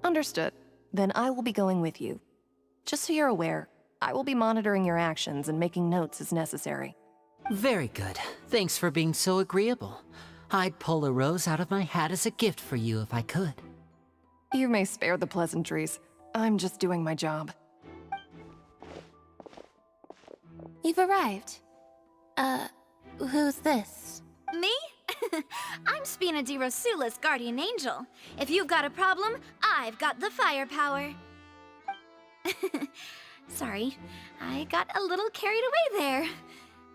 Understood. Then I will be going with you. Just so you're aware, I will be monitoring your actions and making notes as necessary. Very good. Thanks for being so agreeable. I'd pull a rose out of my hat as a gift for you if I could. You may spare the pleasantries. I'm just doing my job. You've arrived. Who's this? Me? I'm Spina di Rosula's guardian angel. If you've got a problem, I've got the firepower. Sorry, I got a little carried away there.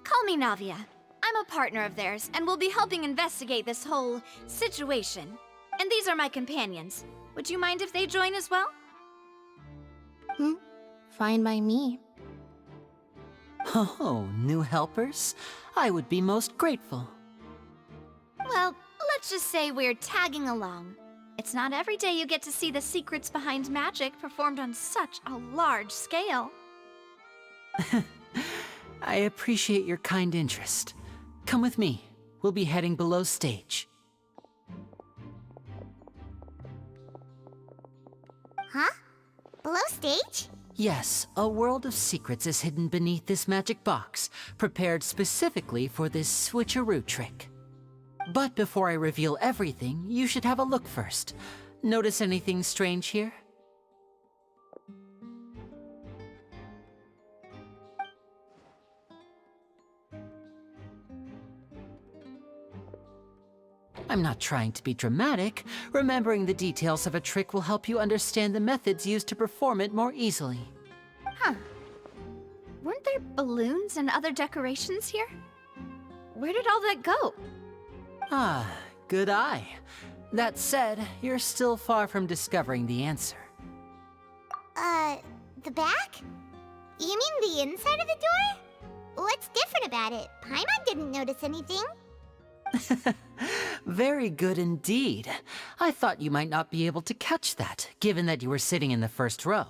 Call me Navia. I'm a partner of theirs, and will be helping investigate this whole situation. And these are my companions. Would you mind if they join as well? Fine by me. Oh, new helpers? I would be most grateful. Well, let's just say we're tagging along. It's not every day you get to see the secrets behind magic performed on such a large scale. I appreciate your kind interest. Come with me. We'll be heading below stage. Huh? Below stage? Yes, a world of secrets is hidden beneath this magic box, prepared specifically for this switcheroo trick. But before I reveal everything, you should have a look first. Notice anything strange here? I'm not trying to be dramatic. Remembering the details of a trick will help you understand the methods used to perform it more easily. Huh. Weren't there balloons and other decorations here? Where did all that go? Ah, good eye. That said, you're still far from discovering the answer. The back? You mean the inside of the door? What's different about it? Paimon didn't notice anything. Very good indeed. I thought you might not be able to catch that, given that you were sitting in the first row.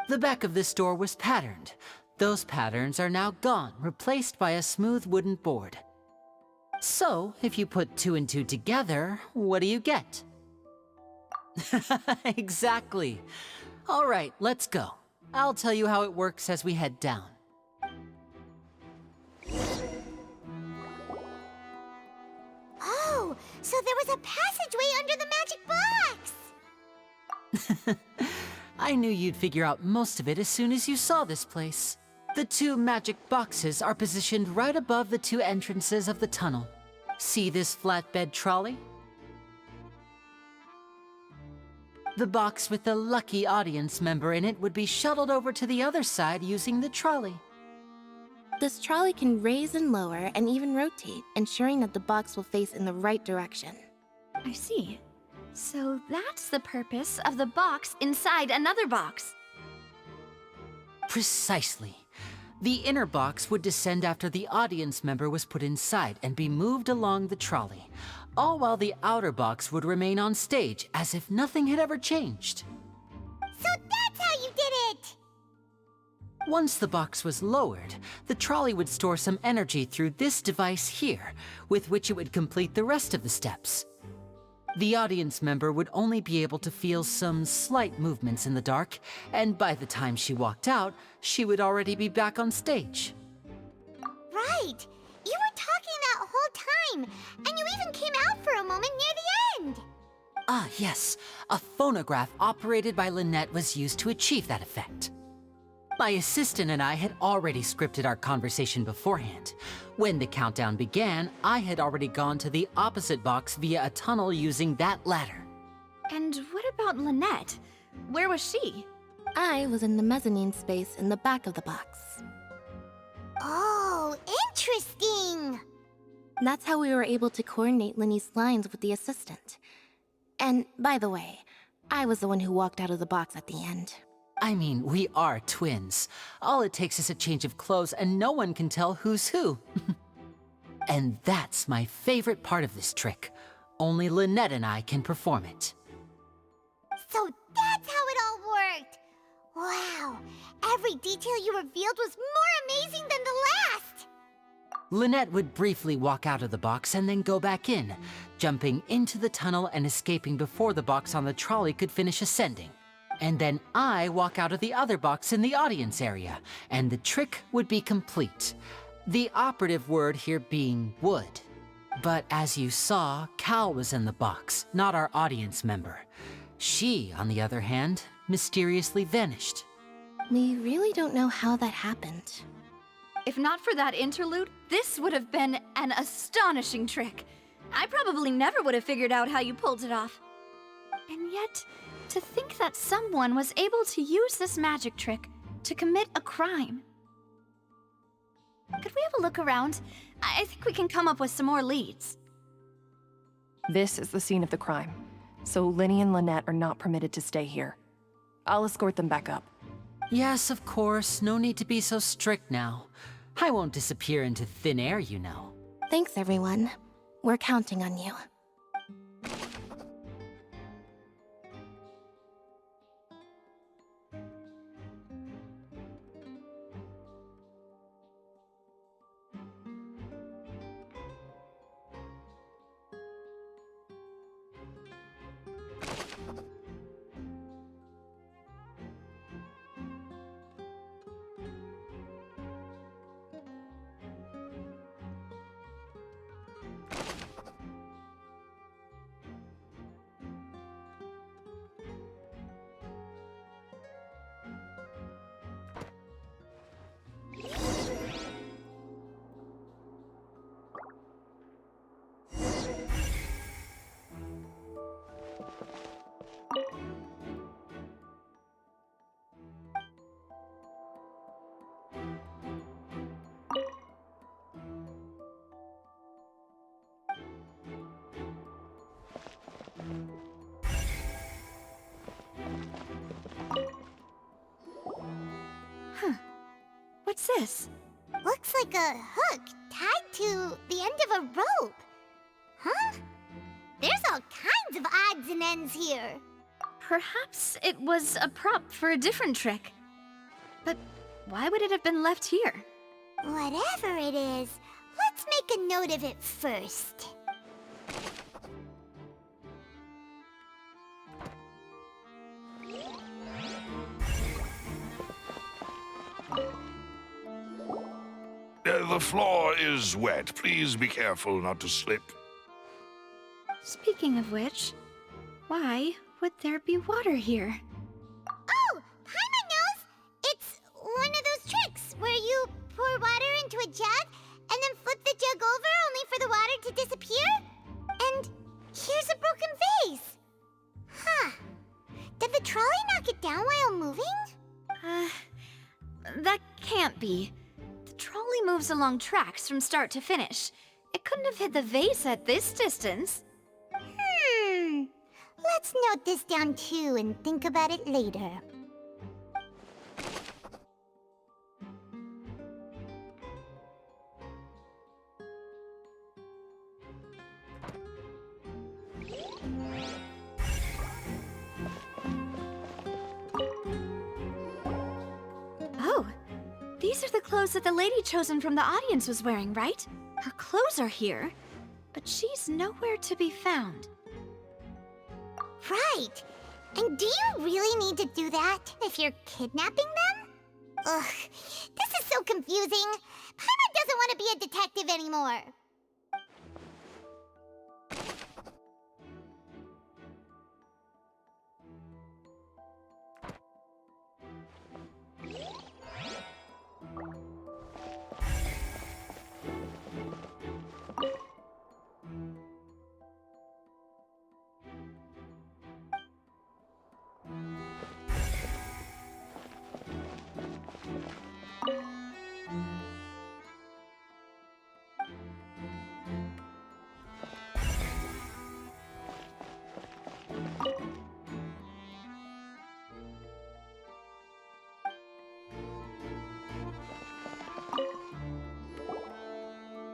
The back of this door was patterned. Those patterns are now gone, replaced by a smooth wooden board. So, if you put 2 and 2 together, what do you get? Exactly. All right, let's go. I'll tell you how it works as we head down. Oh, so there was a passageway under the magic box! I knew you'd figure out most of it as soon as you saw this place. The 2 magic boxes are positioned right above the 2 entrances of the tunnel. See this flatbed trolley? The box with the lucky audience member in it would be shuttled over to the other side using the trolley. This trolley can raise and lower and even rotate, ensuring that the box will face in the right direction. I see. So that's the purpose of the box inside another box. Precisely. The inner box would descend after the audience member was put inside and be moved along the trolley, all while the outer box would remain on stage as if nothing had ever changed. So that's how you did it! Once the box was lowered, the trolley would store some energy through this device here, with which it would complete the rest of the steps. The audience member would only be able to feel some slight movements in the dark, and by the time she walked out, she would already be back on stage. Right! You were talking that whole time, and you even came out for a moment near the end! Ah, yes. A phonograph operated by Lynette was used to achieve that effect. My assistant and I had already scripted our conversation beforehand. When the countdown began, I had already gone to the opposite box via a tunnel using that ladder. And what about Lynette? Where was she? I was in the mezzanine space in the back of the box. Oh, interesting! That's how we were able to coordinate Linny's lines with the assistant. And by the way, I was the one who walked out of the box at the end. I mean, we are twins. All it takes is a change of clothes and no one can tell who's who. And that's my favorite part of this trick. Only Lynette and I can perform it. So that's how it all worked! Wow, every detail you revealed was more amazing than the last! Lynette would briefly walk out of the box and then go back in, jumping into the tunnel and escaping before the box on the trolley could finish ascending. And then I walk out of the other box in the audience area, and the trick would be complete. The operative word here being would. But as you saw, Cal was in the box, not our audience member. She, on the other hand, mysteriously vanished. We really don't know how that happened. If not for that interlude, this would have been an astonishing trick. I probably never would have figured out how you pulled it off. And yet, to think that someone was able to use this magic trick to commit a crime. Could we have a look around? I think we can come up with some more leads. This is the scene of the crime, so Linny and Lynette are not permitted to stay here. I'll escort them back up. Yes, of course, no need to be so strict now. I won't disappear into thin air, you know. Thanks, everyone. We're counting on you. What's this? Looks like a hook tied to the end of a rope. Huh? There's all kinds of odds and ends here. Perhaps it was a prop for a different trick. But why would it have been left here? Whatever it is, let's make a note of it first. The floor is wet. Please be careful not to slip. Speaking of which, why would there be water here? Oh, Paimon knows! It's one of those tricks where you pour water into a jug and then flip the jug over only for the water to disappear? And here's a broken vase. Huh. Did the trolley knock it down while moving? That can't be. The trolley moves along tracks from start to finish. It couldn't have hit the vase at this distance. Let's note this down too and think about it later. Oh, these are the clothes that the lady chosen from the audience was wearing, right? Her clothes are here, but she's nowhere to be found. Right. And do you really need to do that if you're kidnapping them? Ugh, this is so confusing. Paimon doesn't want to be a detective anymore.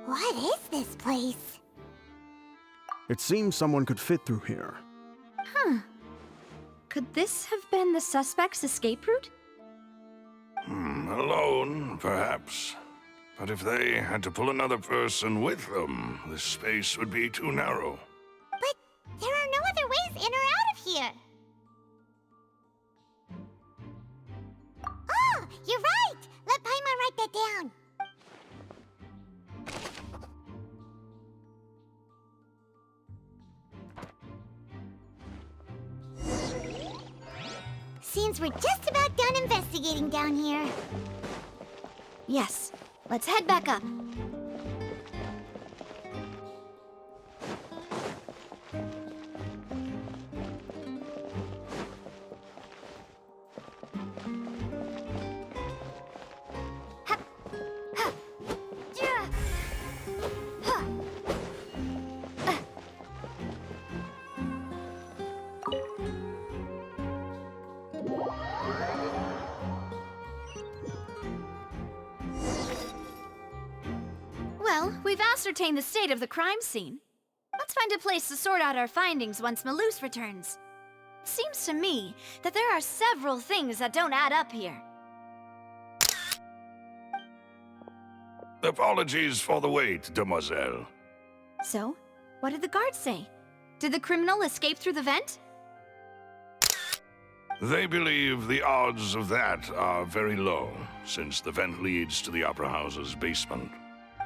What is this place? It seems someone could fit through here. Huh. Could this have been the suspect's escape route? Alone, perhaps. But if they had to pull another person with them, the space would be too narrow. But there are no other ways in or out of here. Oh, you're right! Let Paimon write that down. Seems we're just about done investigating down here. Yes, let's head back up. Well, we've ascertained the state of the crime scene. Let's find a place to sort out our findings once Malus returns. It seems to me that there are several things that don't add up here. Apologies for the wait, demoiselle. So, what did the guards say? Did the criminal escape through the vent? They believe the odds of that are very low, since the vent leads to the Opera House's basement.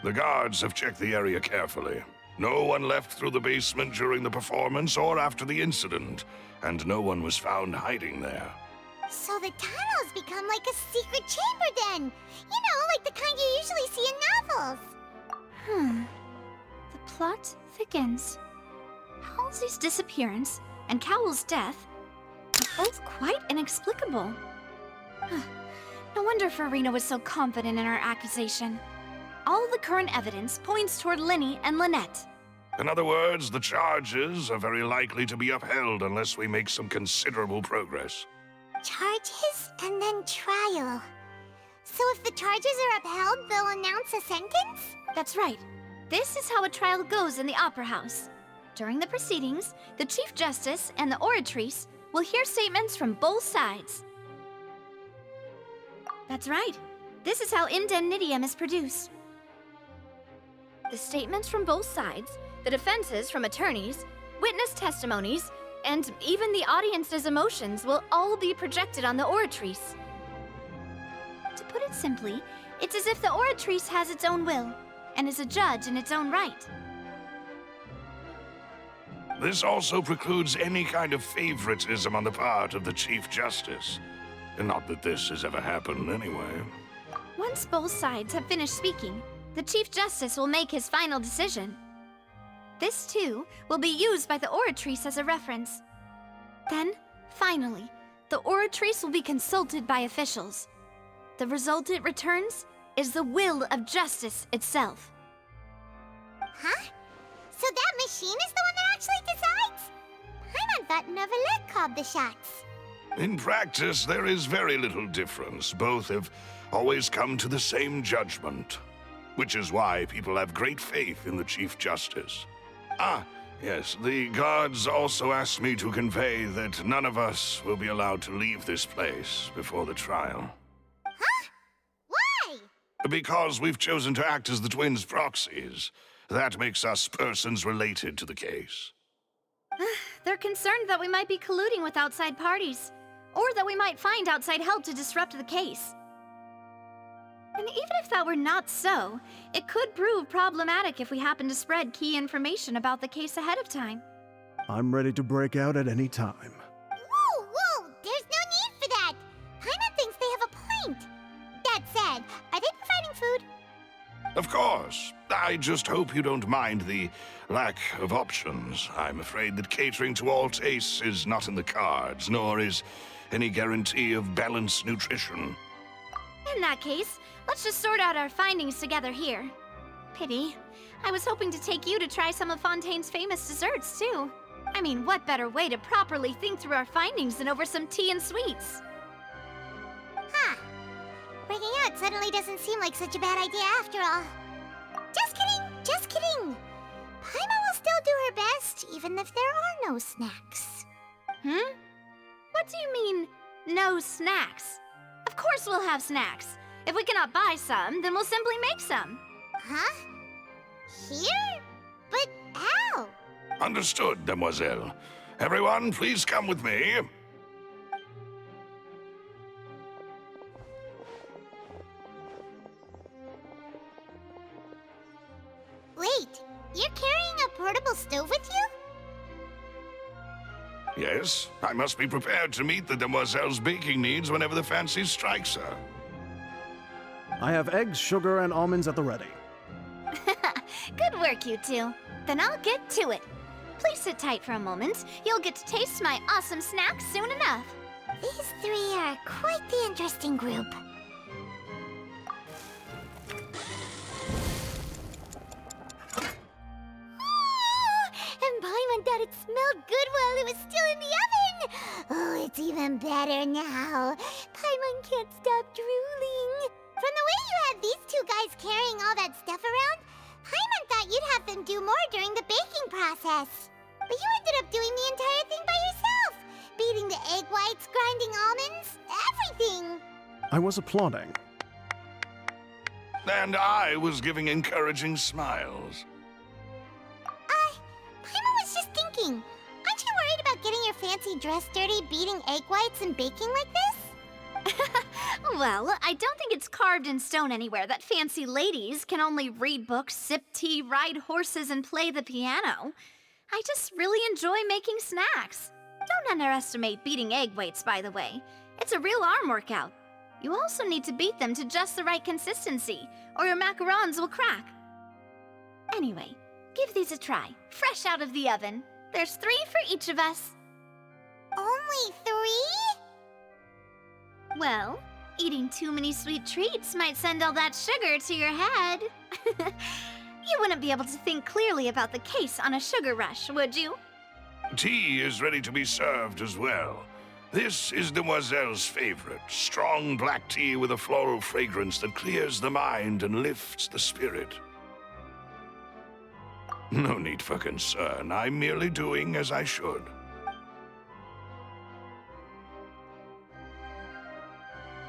The guards have checked the area carefully. No one left through the basement during the performance or after the incident, and no one was found hiding there. So the tunnels become like a secret chamber then! You know, like the kind you usually see in novels! The plot thickens. Halsey's disappearance and Cowell's death are both quite inexplicable. No wonder Furina was so confident in her accusation. All the current evidence points toward Linny and Lynette. In other words, the charges are very likely to be upheld unless we make some considerable progress. Charges and then trial. So if the charges are upheld, they'll announce a sentence? That's right. This is how a trial goes in the Opera House. During the proceedings, the Chief Justice and the Oratrice will hear statements from both sides. That's right. This is how indemnitium is produced. The statements from both sides, the defenses from attorneys, witness testimonies, and even the audience's emotions will all be projected on the Oratrice. To put it simply, it's as if the Oratrice has its own will, and is a judge in its own right. This also precludes any kind of favoritism on the part of the Chief Justice. Not that this has ever happened anyway. Once both sides have finished speaking, the Chief Justice will make his final decision. This, too, will be used by the Oratrice as a reference. Then, finally, the Oratrice will be consulted by officials. The result it returns is the will of justice itself. Huh? So that machine is the one that actually decides? Paimon thought Novelette called the shots. In practice, there is very little difference. Both have always come to the same judgment, which is why people have great faith in the Chief Justice. Ah, yes, the guards also asked me to convey that none of us will be allowed to leave this place before the trial. Huh? Why? Because we've chosen to act as the twins' proxies. That makes us persons related to the case. They're concerned that we might be colluding with outside parties, or that we might find outside help to disrupt the case. And even if that were not so, it could prove problematic if we happen to spread key information about the case ahead of time. I'm ready to break out at any time. Whoa, whoa! There's no need for that! Paimon thinks they have a point. That said, are they providing food? Of course. I just hope you don't mind the lack of options. I'm afraid that catering to all tastes is not in the cards, nor is any guarantee of balanced nutrition. In that case, let's just sort out our findings together here. Pity. I was hoping to take you to try some of Fontaine's famous desserts, too. I mean, what better way to properly think through our findings than over some tea and sweets? Huh. Breaking out suddenly doesn't seem like such a bad idea after all. Just kidding, just kidding. Paimon will still do her best, even if there are no snacks. What do you mean, no snacks? Of course we'll have snacks. If we cannot buy some, then we'll simply make some. Huh? Here? But how? Understood, demoiselle. Everyone, please come with me. Wait, you're carrying a portable stove with you? Yes, I must be prepared to meet the demoiselle's baking needs whenever the fancy strikes her. I have eggs, sugar, and almonds at the ready. Good work, you two. Then I'll get to it. Please sit tight for a moment. You'll get to taste my awesome snack soon enough. These three are quite the interesting group. And Paimon thought it smelled good while it was still in the oven! Oh, it's even better now. Paimon can't stop drooling. From the way you had these two guys carrying all that stuff around, Paimon thought you'd have them do more during the baking process. But you ended up doing the entire thing by yourself! Beating the egg whites, grinding almonds, everything! I was applauding. And I was giving encouraging smiles. Paimon was just thinking, aren't you worried about getting your fancy dress dirty beating egg whites and baking like this? Well, I don't think it's carved in stone anywhere that fancy ladies can only read books, sip tea, ride horses, and play the piano. I just really enjoy making snacks. Don't underestimate beating egg whites, by the way. It's a real arm workout. You also need to beat them to just the right consistency, or your macarons will crack. Anyway, give these a try, fresh out of the oven. There's 3 for each of us. Only 3? Well, eating too many sweet treats might send all that sugar to your head. You wouldn't be able to think clearly about the case on a sugar rush, would you? Tea is ready to be served as well. This is Demoiselle's favorite, strong black tea with a floral fragrance that clears the mind and lifts the spirit. No need for concern. I'm merely doing as I should.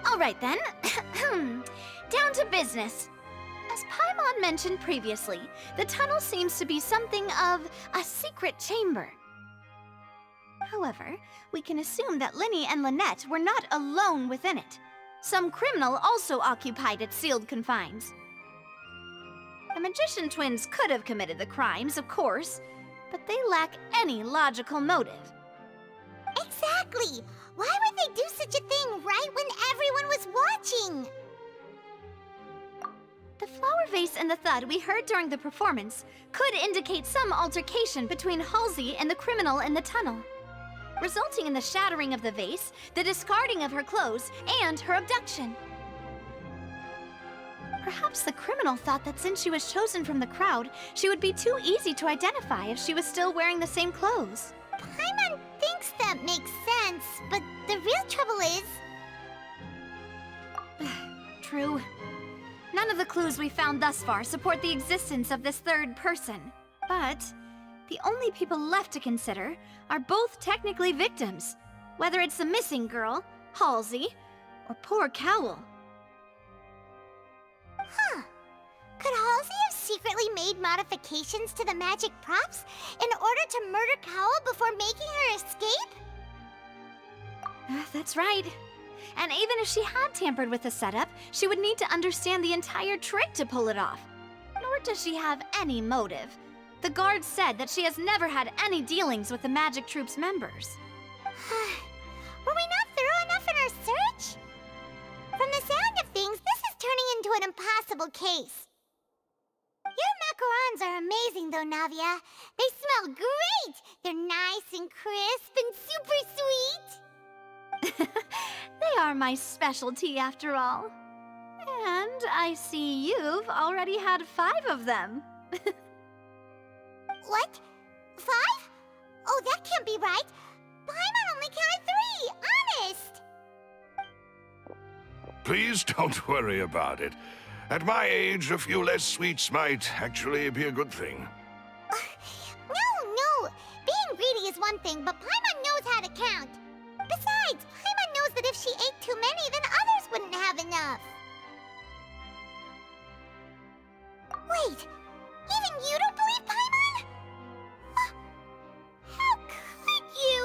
All right then. Down to business. As Paimon mentioned previously, the tunnel seems to be something of a secret chamber. However, we can assume that Linny and Lynette were not alone within it. Some criminal also occupied its sealed confines. The magician twins could have committed the crimes, of course, but they lack any logical motive. Exactly! Why would they do such a thing right when everyone was watching? The flower vase and the thud we heard during the performance could indicate some altercation between Halsey and the criminal in the tunnel, resulting in the shattering of the vase, the discarding of her clothes, and her abduction. Perhaps the criminal thought that since she was chosen from the crowd, she would be too easy to identify if she was still wearing the same clothes. Paimon thinks that makes sense, but the real trouble is... True. None of the clues we found thus far support the existence of this third person. But the only people left to consider are both technically victims, whether it's the missing girl, Halsey, or poor Cowl. Huh. Could Halsey have secretly made modifications to the magic props in order to murder Cowl before making her escape? That's right. And even if she had tampered with the setup, she would need to understand the entire trick to pull it off. Nor does she have any motive. The guard said that she has never had any dealings with the Magic Troop's members. Were we not thorough enough in our search? From the sound of things, this is turning into an impossible case. Your macarons are amazing though, Navia. They smell great! They're nice and crisp and super sweet! They are my specialty after all. And I see you've already had 5 of them. What? 5? Oh, that can't be right. Paimon only counted 3, honest! Please don't worry about it. At my age, a few less sweets might actually be a good thing. No. Being greedy is one thing, but Paimon knows how to count. Besides, Paimon knows that if she ate too many, then others wouldn't have enough. Wait, even you don't believe Paimon? How could you?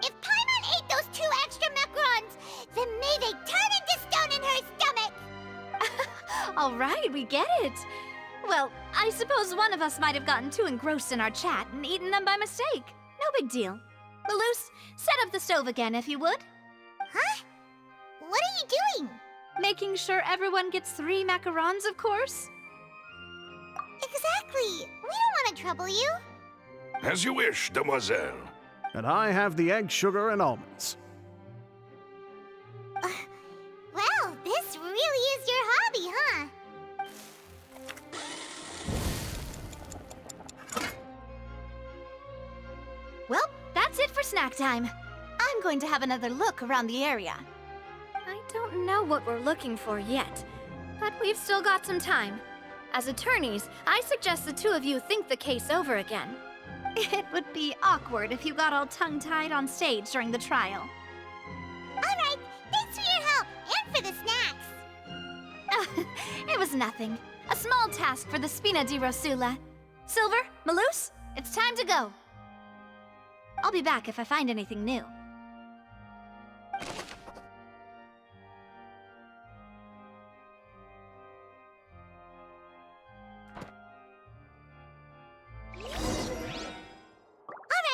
If Paimon ate those 2 extra macarons, then may they turn into stone in her stomach! All right, we get it. Well, I suppose one of us might have gotten too engrossed in our chat and eaten them by mistake. No big deal. Malus, set up the stove again if you would. Huh? What are you doing? Making sure everyone gets 3 macarons, of course. Exactly. We don't want to trouble you. As you wish, demoiselle. And I have the egg, sugar, and almonds. Well, this really is your hobby, huh? Well, that's it for snack time. I'm going to have another look around the area. I don't know what we're looking for yet, but we've still got some time. As attorneys, I suggest the 2 of you think the case over again. It would be awkward if you got all tongue-tied on stage during the trial. All right, thanks for your help and for the snacks. It was nothing. A small task for the Spina di Rosula. Silver, Malus, it's time to go. I'll be back if I find anything new.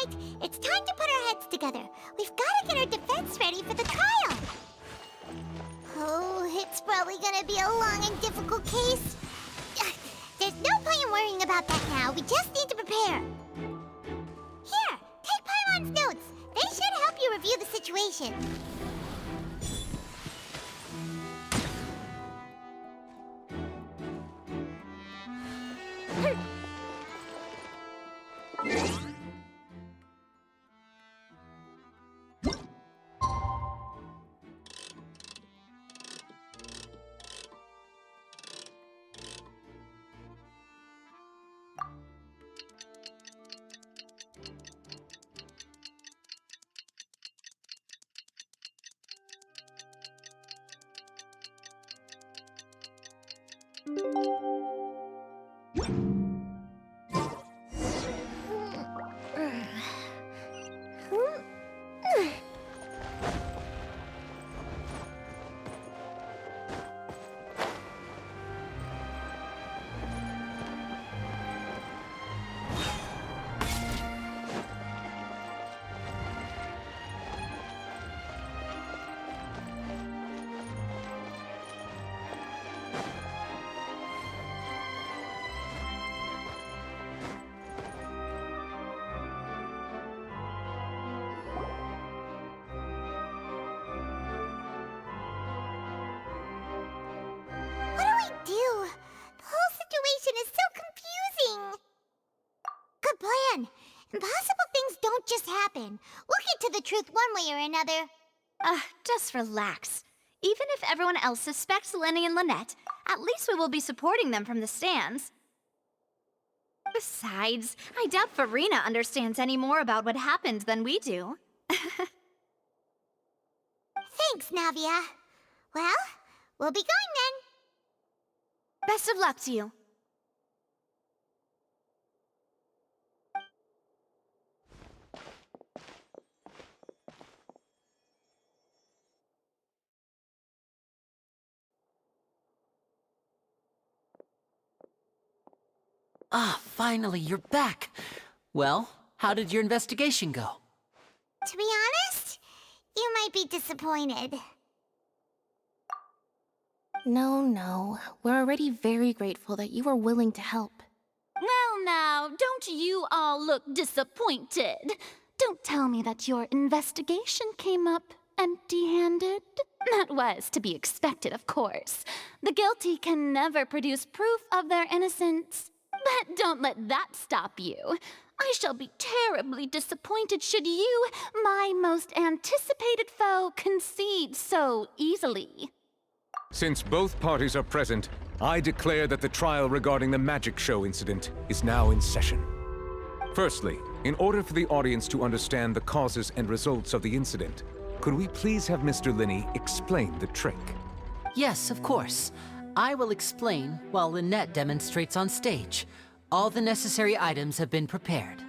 Alright, it's time to put our heads together. We've got to get our defense ready for the trial. Oh, it's probably gonna be a long and difficult case. There's no point in worrying about that now. We just need to prepare. Here, take Paimon's notes. They should help you review the situation. Impossible things don't just happen. We'll get to the truth one way or another. Just relax. Even if everyone else suspects Lenny and Lynette, at least we will be supporting them from the stands. Besides, I doubt Furina understands any more about what happened than we do. Thanks, Navia. Well, we'll be going then. Best of luck to you. Ah, finally, you're back. Well, how did your investigation go? To be honest, you might be disappointed. No. We're already very grateful that you were willing to help. Well now, don't you all look disappointed. Don't tell me that your investigation came up empty-handed. That was to be expected, of course. The guilty can never produce proof of their innocence. But don't let that stop you. I shall be terribly disappointed should you, my most anticipated foe, concede so easily. Since both parties are present, I declare that the trial regarding the magic show incident is now in session. Firstly, in order for the audience to understand the causes and results of the incident, could we please have Mr. Linney explain the trick? Yes, of course. I will explain while Lynette demonstrates on stage. All the necessary items have been prepared.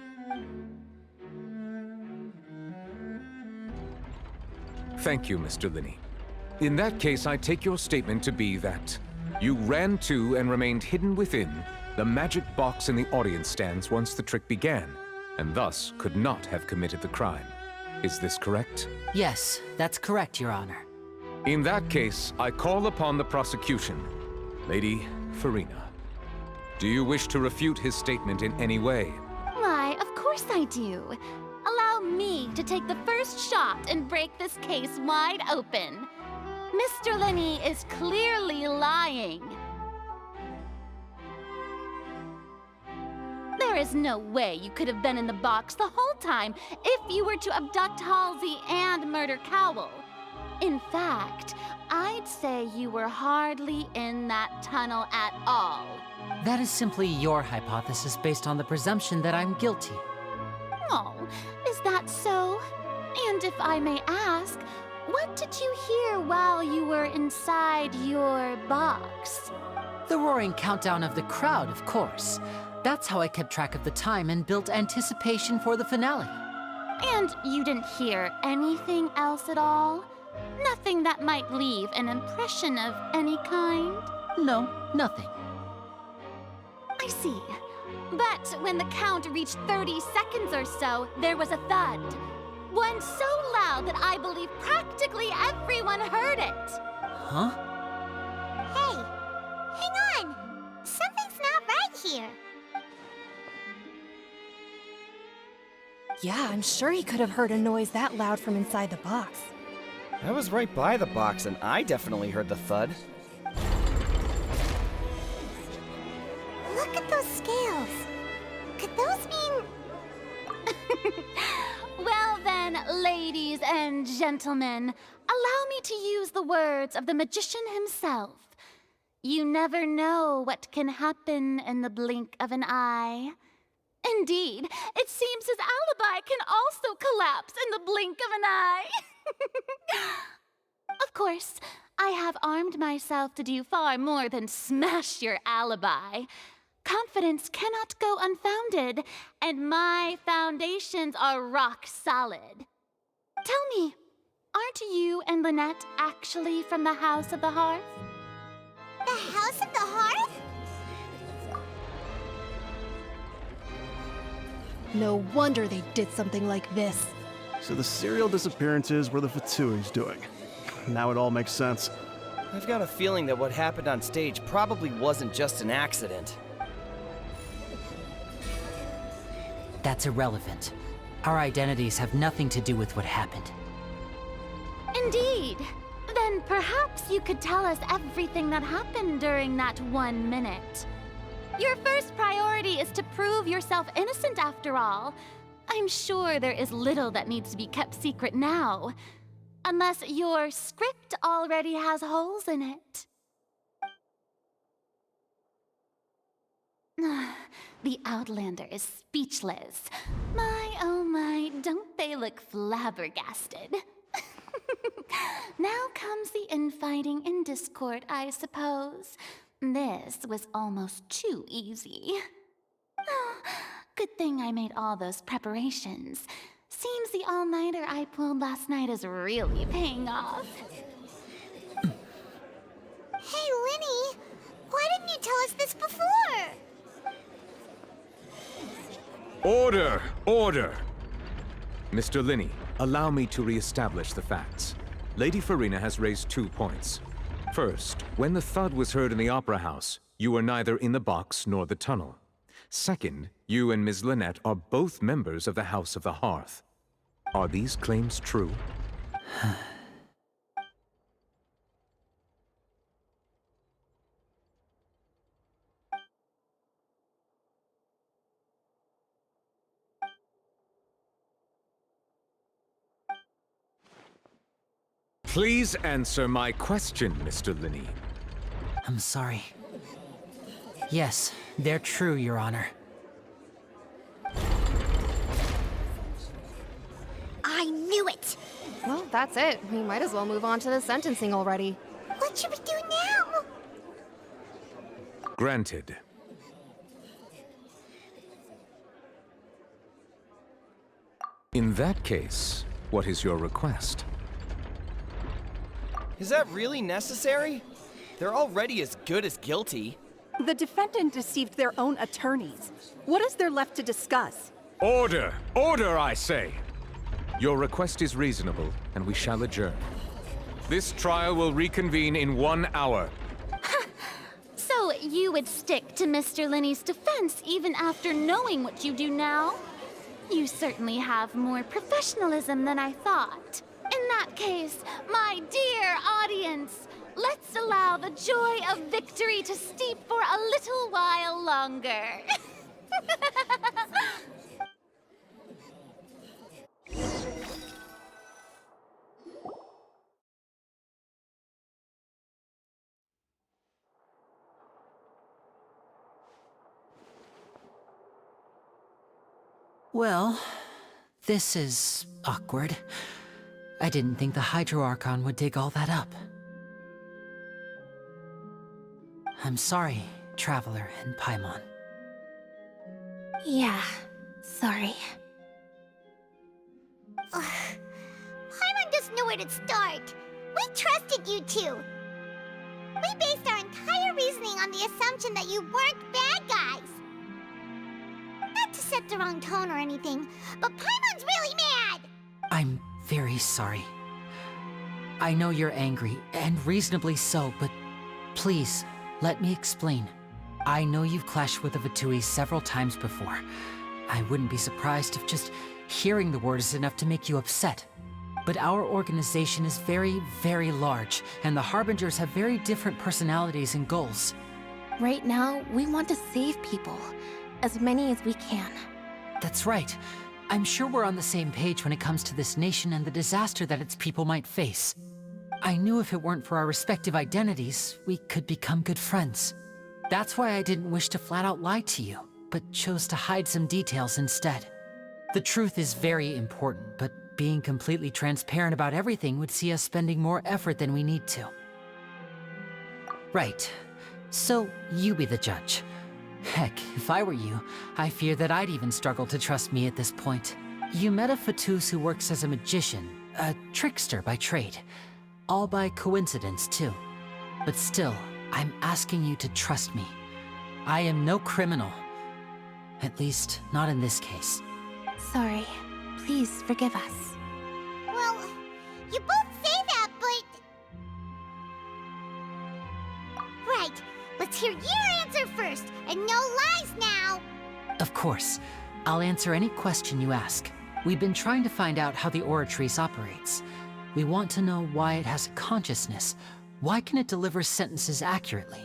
Thank you, Mr. Linney. In that case, I take your statement to be that you ran to and remained hidden within the magic box in the audience stands once the trick began, and thus could not have committed the crime. Is this correct? Yes, that's correct, Your Honor. In that case, I call upon the prosecution. Lady Furina, do you wish to refute his statement in any way? Why, of course I do. Allow me to take the first shot and break this case wide open. Mr. Linney is clearly lying. There is no way you could have been in the box the whole time if you were to abduct Halsey and murder Cowell. In fact, I'd say you were hardly in that tunnel at all. That is simply your hypothesis based on the presumption that I'm guilty. Oh, is that so? And if I may ask, what did you hear while you were inside your box? The roaring countdown of the crowd, of course. That's how I kept track of the time and built anticipation for the finale. And you didn't hear anything else at all? Nothing that might leave an impression of any kind? No, nothing. I see. But when the count reached 30 seconds or so, there was a thud. One so loud that I believe practically everyone heard it. Huh? Hey, hang on. Something's not right here. Yeah, I'm sure he could have heard a noise that loud from inside the box. I was right by the box, and I definitely heard the thud. Look at those scales. Could those mean... Well then, ladies and gentlemen, allow me to use the words of the magician himself. You never know what can happen in the blink of an eye. Indeed, it seems his alibi can also collapse in the blink of an eye. Of course, I have armed myself to do far more than smash your alibi. Confidence cannot go unfounded, and my foundations are rock solid. Tell me, aren't you and Lynette actually from the House of the Hearth? The House of the Hearth? No wonder they did something like this. So the serial disappearances were the Fatui's doing. Now it all makes sense. I've got a feeling that what happened on stage probably wasn't just an accident. That's irrelevant. Our identities have nothing to do with what happened. Indeed. Then perhaps you could tell us everything that happened during that 1 minute. Your first priority is to prove yourself innocent after all. I'm sure there is little that needs to be kept secret now. Unless your script already has holes in it. The Outlander is speechless. My, oh my, don't they look flabbergasted? Now comes the infighting and discord, I suppose. This was almost too easy. Good thing I made all those preparations. Seems the all-nighter I pulled last night is really paying off. Hey, Linny, why didn't you tell us this before? Order! Order! Mr. Linney, allow me to re-establish the facts. Lady Furina has raised 2 points. First, when the thud was heard in the Opera House, you were neither in the box nor the tunnel. Second, you and Ms. Lynette are both members of the House of the Hearth. Are these claims true? Please answer my question, Mr. Linney. I'm sorry. Yes, they're true, Your Honor. I knew it! Well, that's it. We might as well move on to the sentencing already. What should we do now? Granted. In that case, what is your request? Is that really necessary? They're already as good as guilty. The defendant deceived their own attorneys. What is there left to discuss? Order! Order, I say! Your request is reasonable, and we shall adjourn. This trial will reconvene in 1 hour. So you would stick to Mr. Linney's defense even after knowing what you do now? You certainly have more professionalism than I thought. In that case, my dear audience, let's allow the joy of victory to steep for a little while longer. Well, this is awkward. I didn't think the Hydro Archon would dig all that up. I'm sorry, Traveler and Paimon. Yeah, sorry. Ugh. Paimon doesn't know where to start. We trusted you two. We based our entire reasoning on the assumption that you weren't bad guys. Not to set the wrong tone or anything, but Paimon's really mad! I'm very sorry. I know you're angry, and reasonably so, but please, let me explain. I know you've clashed with the Fatui several times before. I wouldn't be surprised if just hearing the word is enough to make you upset. But our organization is very, very large, and the Harbingers have very different personalities and goals. Right now, we want to save people. As many as we can. That's right. I'm sure we're on the same page when it comes to this nation and the disaster that its people might face. I knew if it weren't for our respective identities, we could become good friends. That's why I didn't wish to flat out lie to you, but chose to hide some details instead. The truth is very important, but being completely transparent about everything would see us spending more effort than we need to. Right. So, you be the judge. Heck, if I were you, I fear that I'd even struggle to trust me at this point. You met a Fatus who works as a magician, a trickster by trade. All by coincidence, too. But still, I'm asking you to trust me. I am no criminal. At least, not in this case. Sorry. Please forgive us. Well, you both say that, but... Right. Let's hear your answer first, and no lies now! Of course. I'll answer any question you ask. We've been trying to find out how the Oratrice operates. We want to know why it has a consciousness. Why can it deliver sentences accurately?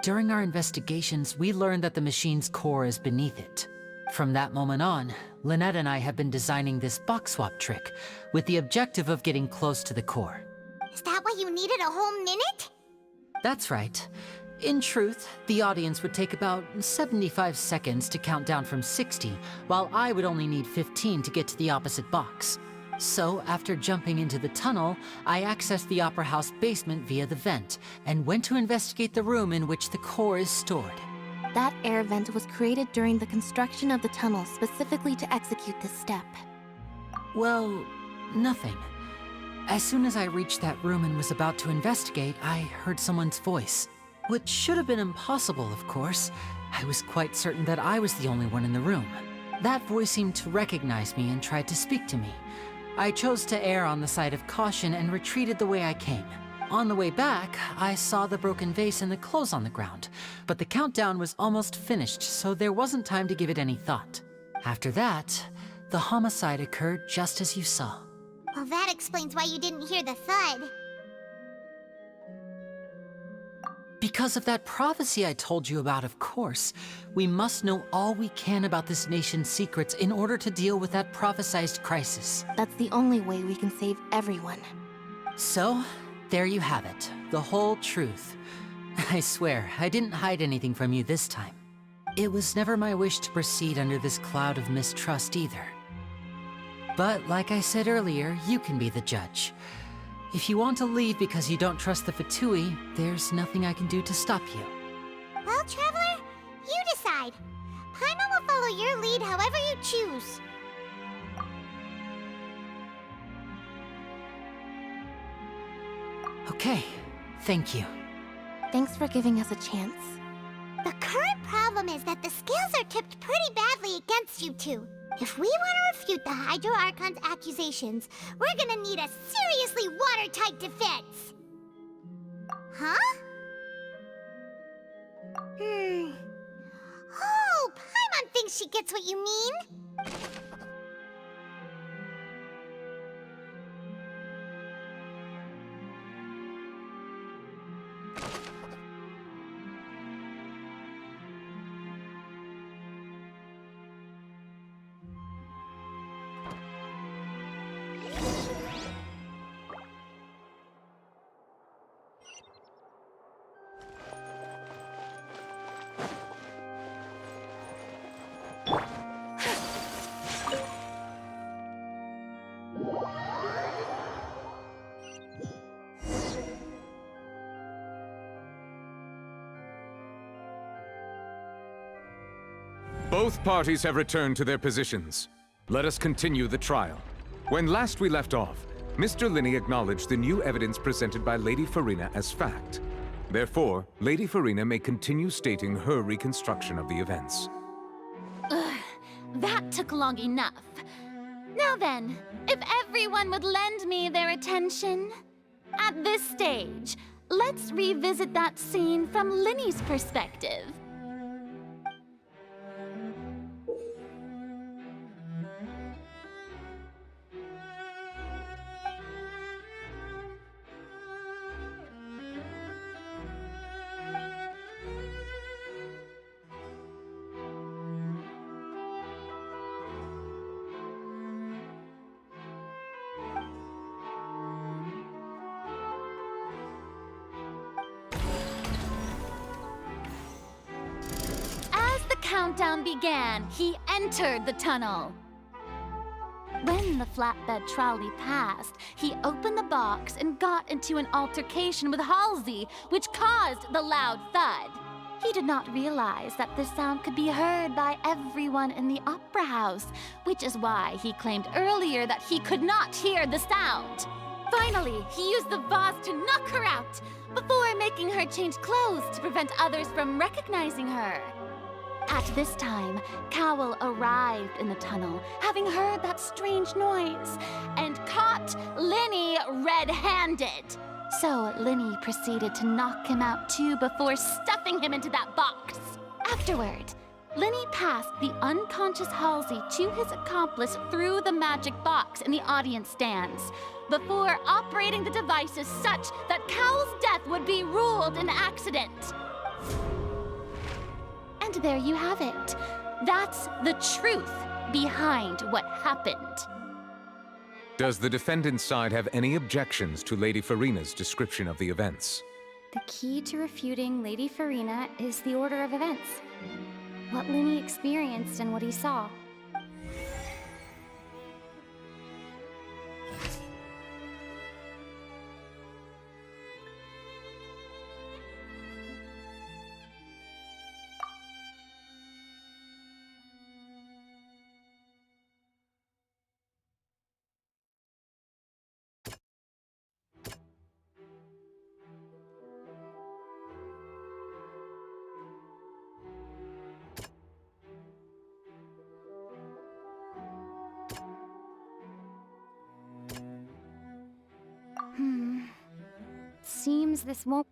During our investigations, we learned that the machine's core is beneath it. From that moment on, Lynette and I have been designing this box swap trick, with the objective of getting close to the core. Is that why you needed a whole minute? That's right. In truth, the audience would take about 75 seconds to count down from 60, while I would only need 15 to get to the opposite box. So, after jumping into the tunnel, I accessed the Opera House basement via the vent, and went to investigate the room in which the core is stored. That air vent was created during the construction of the tunnel specifically to execute this step. Well, nothing. As soon as I reached that room and was about to investigate, I heard someone's voice. Which should have been impossible, of course. I was quite certain that I was the only one in the room. That voice seemed to recognize me and tried to speak to me. I chose to err on the side of caution and retreated the way I came. On the way back, I saw the broken vase and the clothes on the ground, but the countdown was almost finished, so there wasn't time to give it any thought. After that, the homicide occurred just as you saw. Well, that explains why you didn't hear the thud. Because of that prophecy I told you about, of course. We must know all we can about this nation's secrets in order to deal with that prophesized crisis. That's the only way we can save everyone. So, there you have it. The whole truth. I swear, I didn't hide anything from you this time. It was never my wish to proceed under this cloud of mistrust either. But like I said earlier, you can be the judge. If you want to leave because you don't trust the Fatui, there's nothing I can do to stop you. Well, Traveler, you decide. Paimon will follow your lead however you choose. Okay, thank you. Thanks for giving us a chance. The current problem is that the scales are tipped pretty badly against you two. If we want to refute the Hydro Archon's accusations, we're gonna need a seriously watertight defense. Huh? Oh, Paimon thinks she gets what you mean. Both parties have returned to their positions. Let us continue the trial. When last we left off, Mr. Linney acknowledged the new evidence presented by Lady Furina as fact. Therefore, Lady Furina may continue stating her reconstruction of the events. That took long enough. Now then, if everyone would lend me their attention. At this stage, let's revisit that scene from Linney's perspective. Countdown began, he entered the tunnel. When the flatbed trolley passed, he opened the box and got into an altercation with Halsey, which caused the loud thud. He did not realize that this sound could be heard by everyone in the opera house, which is why he claimed earlier that he could not hear the sound. Finally, he used the vase to knock her out, before making her change clothes to prevent others from recognizing her. At this time, Cowell arrived in the tunnel, having heard that strange noise, and caught Linney red-handed. So Linney proceeded to knock him out too before stuffing him into that box. Afterward, Linney passed the unconscious Halsey to his accomplice through the magic box in the audience stands, before operating the devices such that Cowell's death would be ruled an accident. And there you have it. That's the truth behind what happened. Does the defendant's side have any objections to Lady Furina's description of the events? The key to refuting Lady Furina is the order of events. What Linney experienced and what he saw. Seems this won't...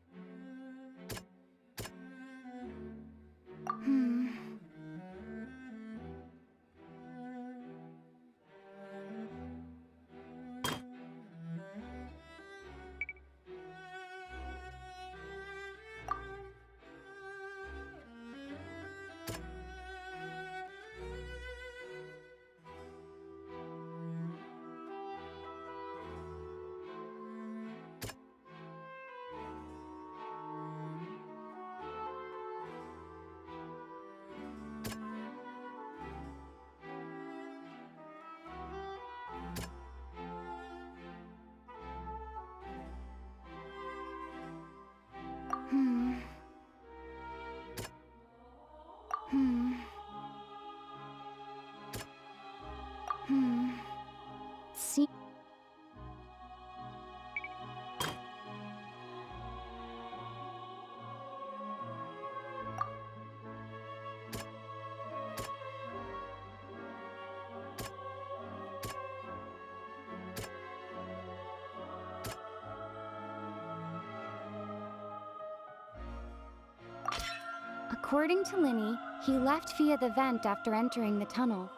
According to Linny, he left via the vent after entering the tunnel.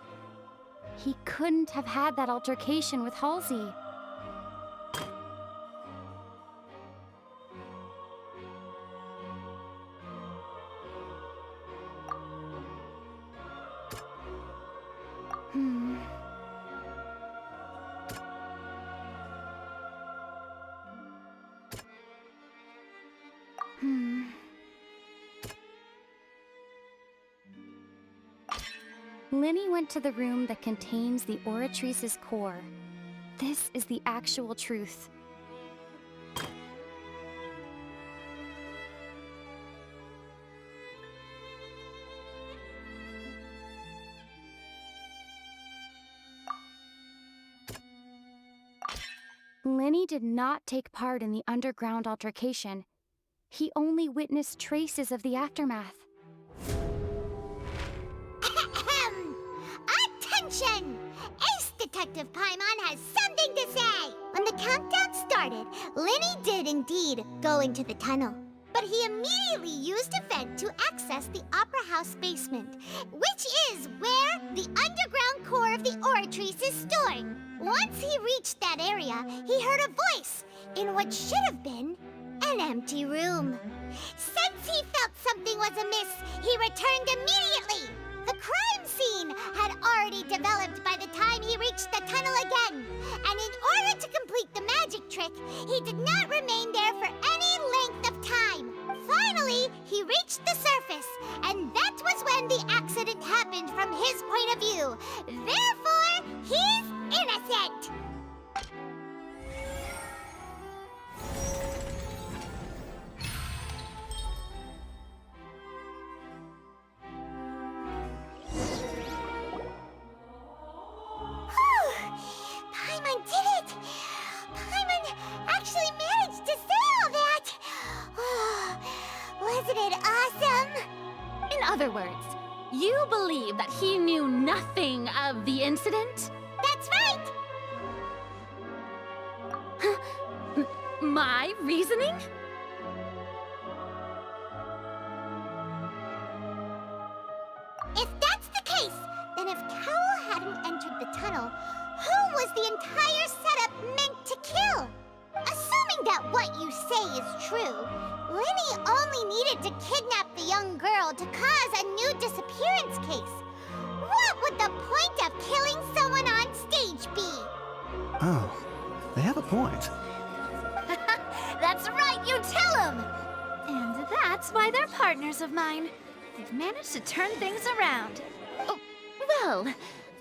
He couldn't have had that altercation with Halsey. Linny went to the room that contains the Oratrice's core. This is the actual truth. Linny did not take part in the underground altercation. He only witnessed traces of the aftermath. Attention! Ace Detective Paimon has something to say! When the countdown started, Linny did indeed go into the tunnel. But he immediately used a vent to access the Opera House basement, which is where the underground core of the Oratrice is stored. Once he reached that area, he heard a voice in what should have been an empty room. Since he felt something was amiss, he returned immediately. The crime scene had already developed by the time he reached the tunnel again, and in order to complete the magic trick, he did not remain there for any length of time. Finally, he reached the surface, and that was when the accident happened from his point of view. Therefore, he's innocent! Paimon did it! Paimon actually managed to say all that! Wasn't it awesome? In other words, you believe that he knew nothing of the incident? That's right! My reasoning? If that's the case, then if Carol hadn't entered the tunnel, who was the entire setup meant to kill? Assuming that what you say is true, Linny only needed to kidnap the young girl to cause a new disappearance case. What would the point of killing someone on stage be? Oh, they have a point. That's right, you tell him! And that's why they're partners of mine. They've managed to turn things around. Oh, well,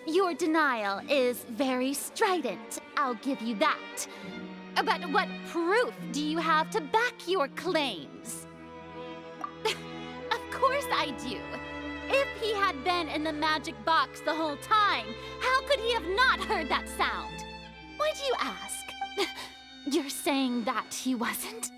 your denial is very strident, I'll give you that. But what proof do you have to back your claims? Of course I do. If he had been in the magic box the whole time, how could he have not heard that sound? Why do you ask? You're saying that he wasn't?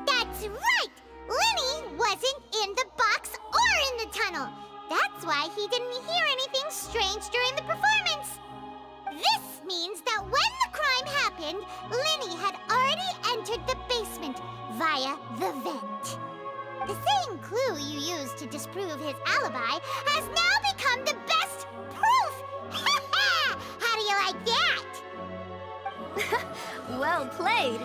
That's right! Linny wasn't in the box or in the tunnel. That's why he didn't hear anything strange during the performance. This means that when the crime happened, Linny had already entered the basement via the vent. The same clue you used to disprove his alibi has now become the best proof! How do you like that? Well played.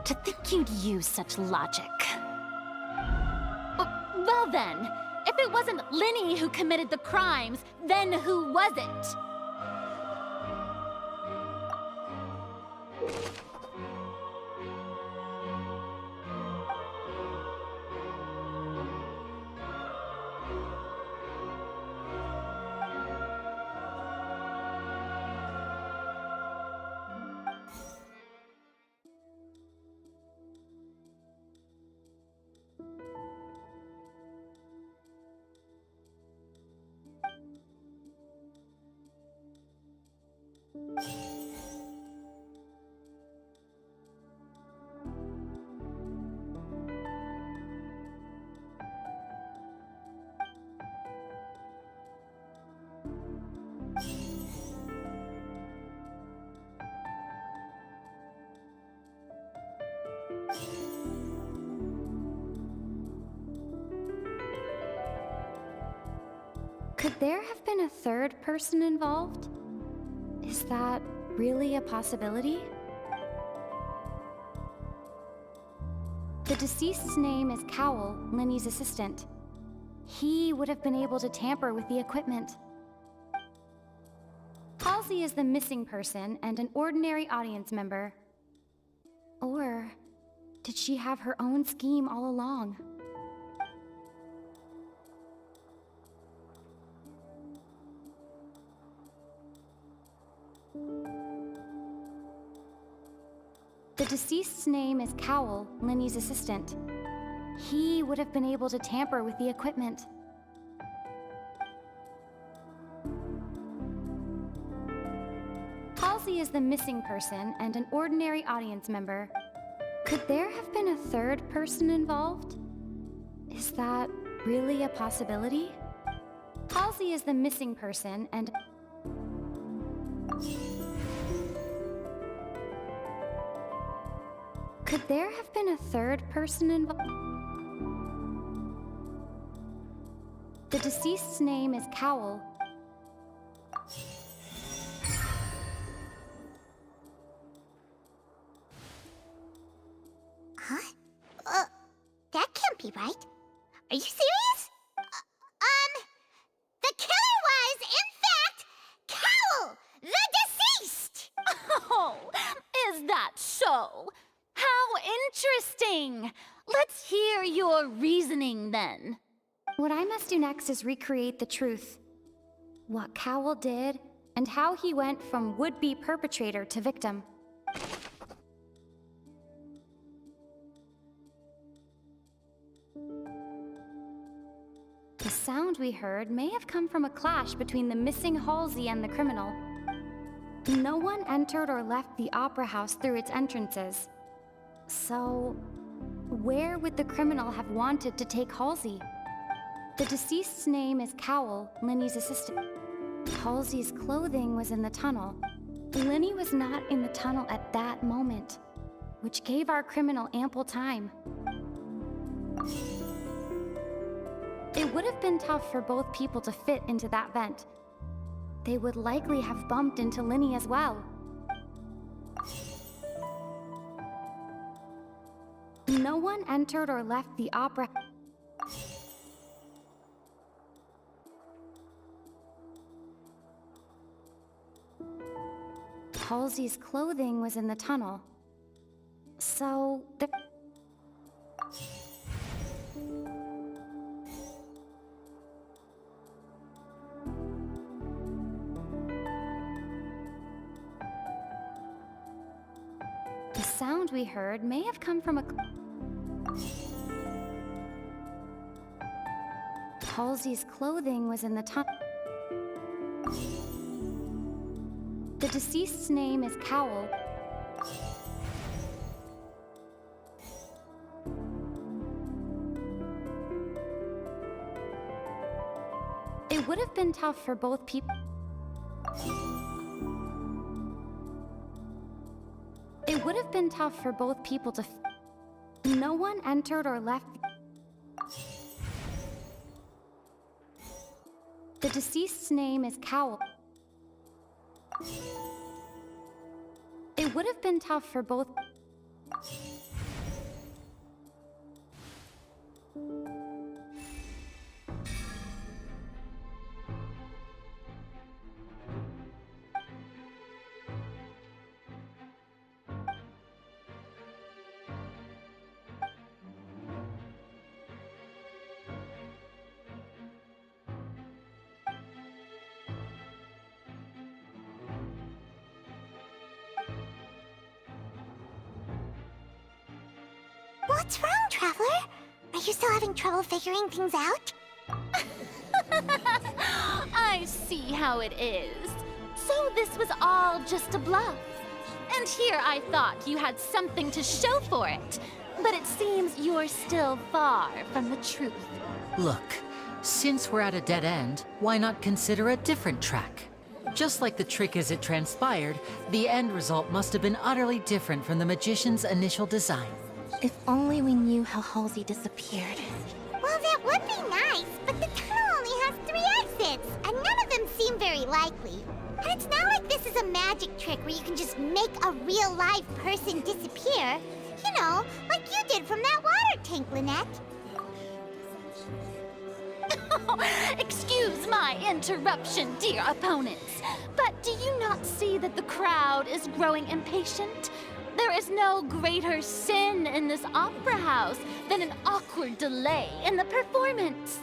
To think you'd use such logic. Well then, if it wasn't Linny who committed the crimes, then who was it? Could there have been a third person involved? Is that really a possibility? The deceased's name is Cowell, Linny's assistant. He would have been able to tamper with the equipment. Halsey is the missing person and an ordinary audience member. Or did she have her own scheme all along? The deceased's name is Cowell, Linny's assistant. He would have been able to tamper with the equipment. Halsey is the missing person and an ordinary audience member. Could there have been a third person involved? Is that really a possibility? Halsey is the missing person and... Could there have been a third person involved? The deceased's name is Cowell. Huh? That can't be right. Are you serious? The killer was, in fact, Cowell, the deceased! Oh, is that so? How interesting! Let's hear your reasoning then. What I must do next is recreate the truth. What Cowell did, and how he went from would-be perpetrator to victim. The sound we heard may have come from a clash between the missing Halsey and the criminal. No one entered or left the opera house through its entrances. So, where would the criminal have wanted to take Halsey? The deceased's name is Cowell, Linny's assistant. Halsey's clothing was in the tunnel. Linny was not in the tunnel at that moment, which gave our criminal ample time. It would have been tough for both people to fit into that vent. They would likely have bumped into Linny as well. No one entered or left the opera. Halsey's clothing was in the tunnel. So, the sound we heard may have come from a... Halsey's clothing was in the tunnel. The deceased's name is Cowell. It would have been tough for both people. It would have been tough for both people to... No one entered or left... The deceased's name is Cowell. It It would have been tough for both. What's wrong, Traveler? Are you still having trouble figuring things out? I see how it is. So this was all just a bluff. And here I thought you had something to show for it. But it seems you're still far from the truth. Look, since we're at a dead end, why not consider a different track? Just like the trick as it transpired, the end result must have been utterly different from the magician's initial design. If only we knew how Halsey disappeared. Well, that would be nice, but the tunnel only has 3 exits, and none of them seem very likely. And it's not like this is a magic trick where you can just make a real live person disappear. You know, like you did from that water tank, Lynette. Excuse my interruption, dear opponents. But do you not see that the crowd is growing impatient? There is no greater sin in this opera house than an awkward delay in the performance.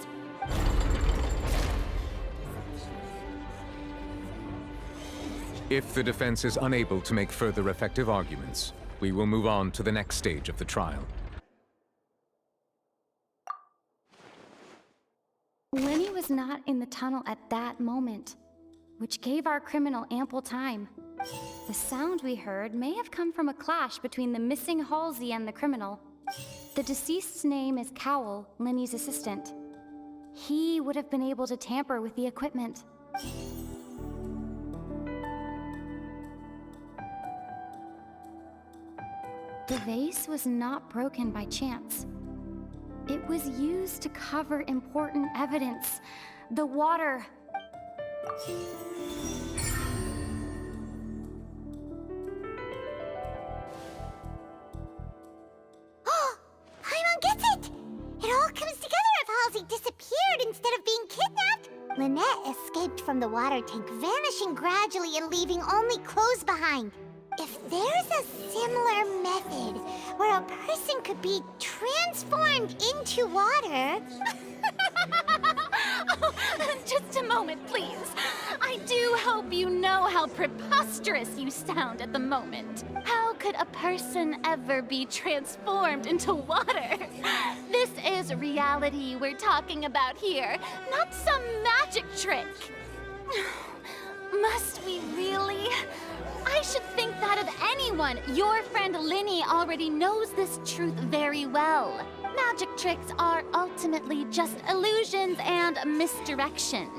If the defense is unable to make further effective arguments, we will move on to the next stage of the trial. Lenny was not in the tunnel at that moment, which gave our criminal ample time. The sound we heard may have come from a clash between the missing Halsey and the criminal. The deceased's name is Cowell, Lenny's assistant. He would have been able to tamper with the equipment. The vase was not broken by chance. It was used to cover important evidence. The water. Paimon gets it! It all comes together if Halsey disappeared instead of being kidnapped. Lynette escaped from the water tank, vanishing gradually and leaving only clothes behind. If there's a similar method where a person could be transformed into water... Oh, just a moment, please. I do hope you know how preposterous you sound at the moment. How could a person ever be transformed into water? This is reality we're talking about here, not some magic trick. Must we really? I should think that of anyone. Your friend Linny already knows this truth very well. Magic tricks are ultimately just illusions and misdirection.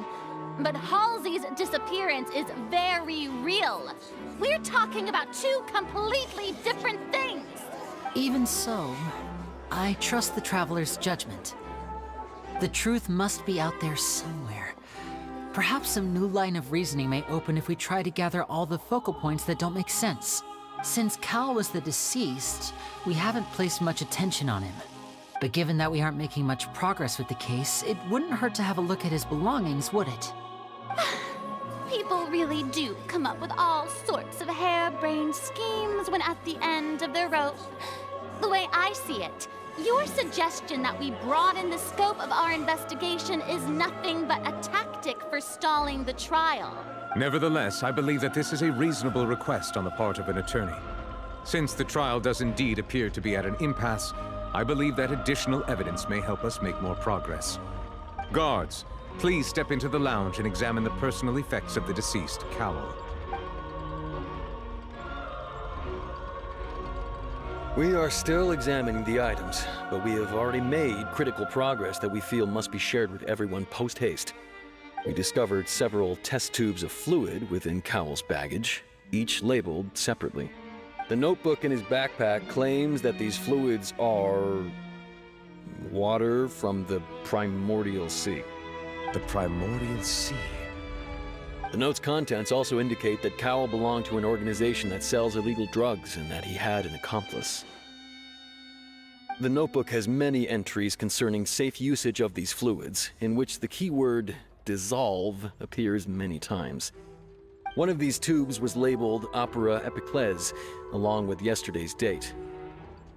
But Halsey's disappearance is very real. We're talking about 2 completely different things. Even so, I trust the Traveler's judgment. The truth must be out there somewhere. Perhaps some new line of reasoning may open if we try to gather all the focal points that don't make sense. Since Cal was the deceased, we haven't placed much attention on him. But given that we aren't making much progress with the case, it wouldn't hurt to have a look at his belongings, would it? People really do come up with all sorts of harebrained schemes when at the end of their rope. The way I see it, your suggestion that we broaden the scope of our investigation is nothing but a tactic for stalling the trial. Nevertheless, I believe that this is a reasonable request on the part of an attorney. Since the trial does indeed appear to be at an impasse, I believe that additional evidence may help us make more progress. Guards, please step into the lounge and examine the personal effects of the deceased, Cowell. We are still examining the items, but we have already made critical progress that we feel must be shared with everyone post-haste. We discovered several test tubes of fluid within Cowell's baggage, each labeled separately. The notebook in his backpack claims that these fluids are... water from the primordial sea. The primordial sea? The note's contents also indicate that Cowell belonged to an organization that sells illegal drugs and that he had an accomplice. The notebook has many entries concerning safe usage of these fluids, in which the keyword dissolve appears many times. One of these tubes was labeled Opera Epiclese, along with yesterday's date.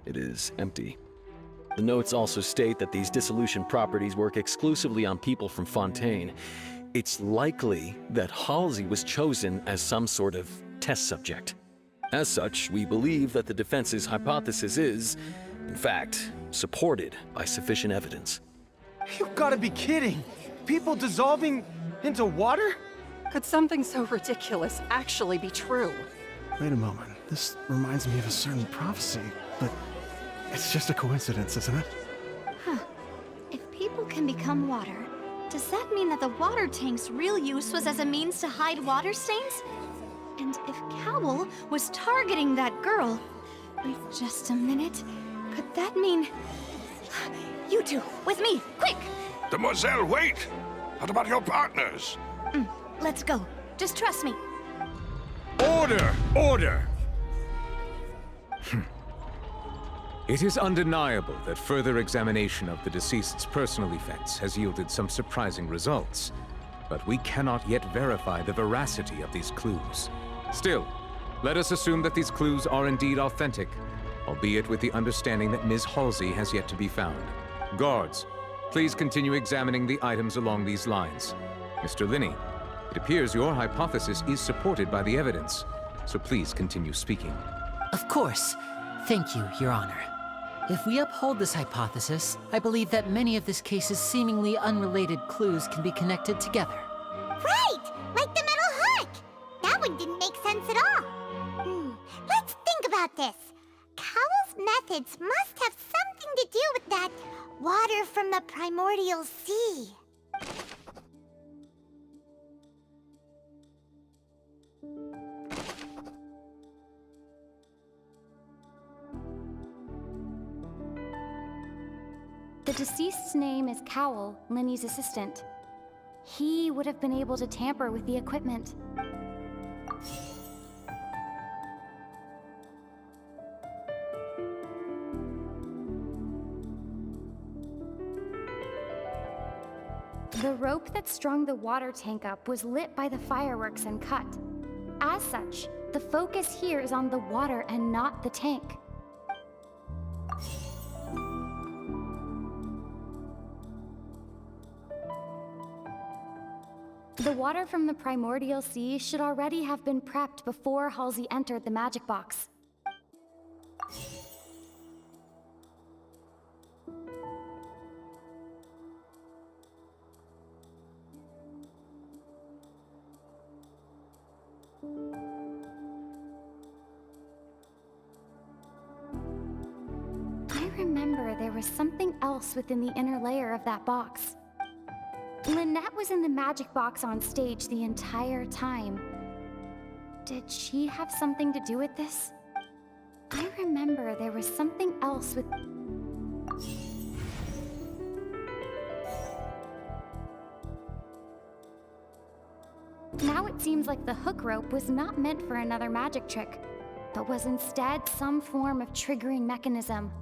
It is empty. The notes also state that these dissolution properties work exclusively on people from Fontaine. It's likely that Halsey was chosen as some sort of test subject. As such, we believe that the defense's hypothesis is, in fact, supported by sufficient evidence. You've got to be kidding! People dissolving into water? Could something so ridiculous actually be true? Wait a moment. This reminds me of a certain prophecy, but it's just a coincidence, isn't it? Huh. If people can become water, does that mean that the water tank's real use was as a means to hide water stains? And if Cowell was targeting that girl... Wait just a minute. Could that mean... You two, with me, quick! Demoiselle, wait! What about your partners? Let's go. Just trust me. Order! Order! It is undeniable that further examination of the deceased's personal effects has yielded some surprising results, but we cannot yet verify the veracity of these clues. Still, let us assume that these clues are indeed authentic, albeit with the understanding that Ms. Halsey has yet to be found. Guards, please continue examining the items along these lines. Mr. Linney, it appears your hypothesis is supported by the evidence, so please continue speaking. Of course. Thank you, Your Honor. If we uphold this hypothesis, I believe that many of this case's seemingly unrelated clues can be connected together. Right! Like the metal hook! That one didn't make sense at all. Let's think about this. Cowell's methods must have something to do with that water from the primordial sea. The deceased's name is Cowell, Linney's assistant. He would have been able to tamper with the equipment. The rope that strung the water tank up was lit by the fireworks and cut. As such, the focus here is on the water and not the tank. The water from the primordial sea should already have been prepped before Halsey entered the magic box. I remember there was something else within the inner layer of that box. Lynette was in the magic box on stage the entire time. Did she have something to do with this? I remember there was something else with... Now it seems like the hook rope was not meant for another magic trick, but was instead some form of triggering mechanism.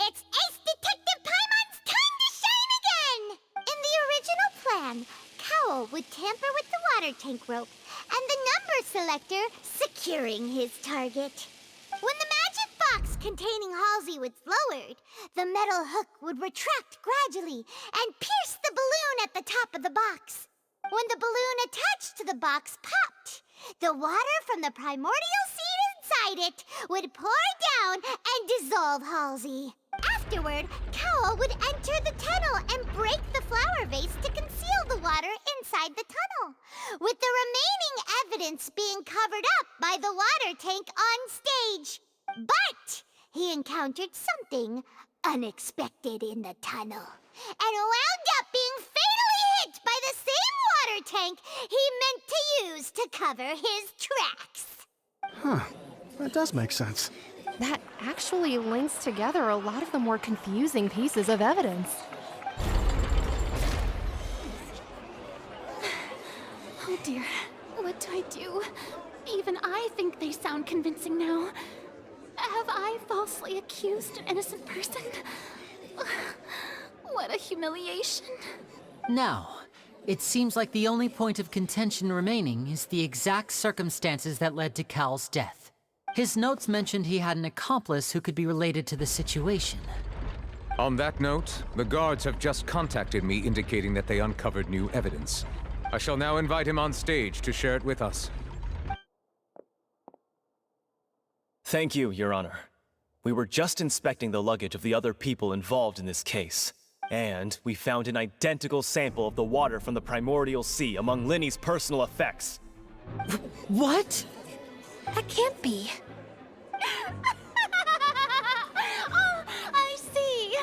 It's Ace Detective Paimon's time to shine again! In the original plan, Cowell would tamper with the water tank rope and the number selector securing his target. When the magic box containing Halsey was lowered, the metal hook would retract gradually and pierce the balloon at the top of the box. When the balloon attached to the box popped, the water from the primordial seed inside it would pour down and dissolve Halsey. Afterward, Cowell would enter the tunnel and break the flower vase to conceal the water inside the tunnel, with the remaining evidence being covered up by the water tank on stage. But he encountered something unexpected in the tunnel, and wound up being fatally hit by the same water tank he meant to use to cover his tracks. Huh. That does make sense. That actually links together a lot of the more confusing pieces of evidence. Oh dear, what do I do? Even I think they sound convincing now. Have I falsely accused an innocent person? What a humiliation. Now, it seems like the only point of contention remaining is the exact circumstances that led to Cal's death. His notes mentioned he had an accomplice who could be related to the situation. On that note, the guards have just contacted me indicating that they uncovered new evidence. I shall now invite him on stage to share it with us. Thank you, Your Honor. We were just inspecting the luggage of the other people involved in this case, and we found an identical sample of the water from the primordial sea among Linny's personal effects. What? That can't be. Oh, I see.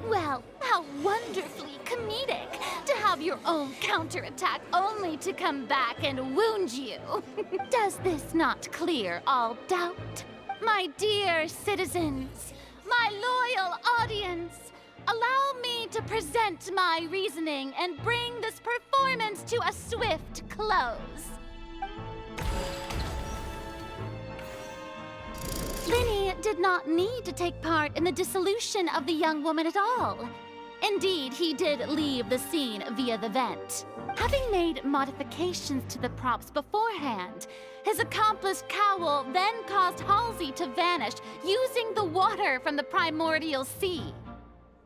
Well, how wonderfully comedic to have your own counterattack only to come back and wound you. Does this not clear all doubt? My dear citizens, my loyal audience, allow me to present my reasoning and bring this performance to a swift close. Linny did not need to take part in the dissolution of the young woman at all. Indeed, he did leave the scene via the vent. Having made modifications to the props beforehand, his accomplice Cowell then caused Halsey to vanish using the water from the primordial sea.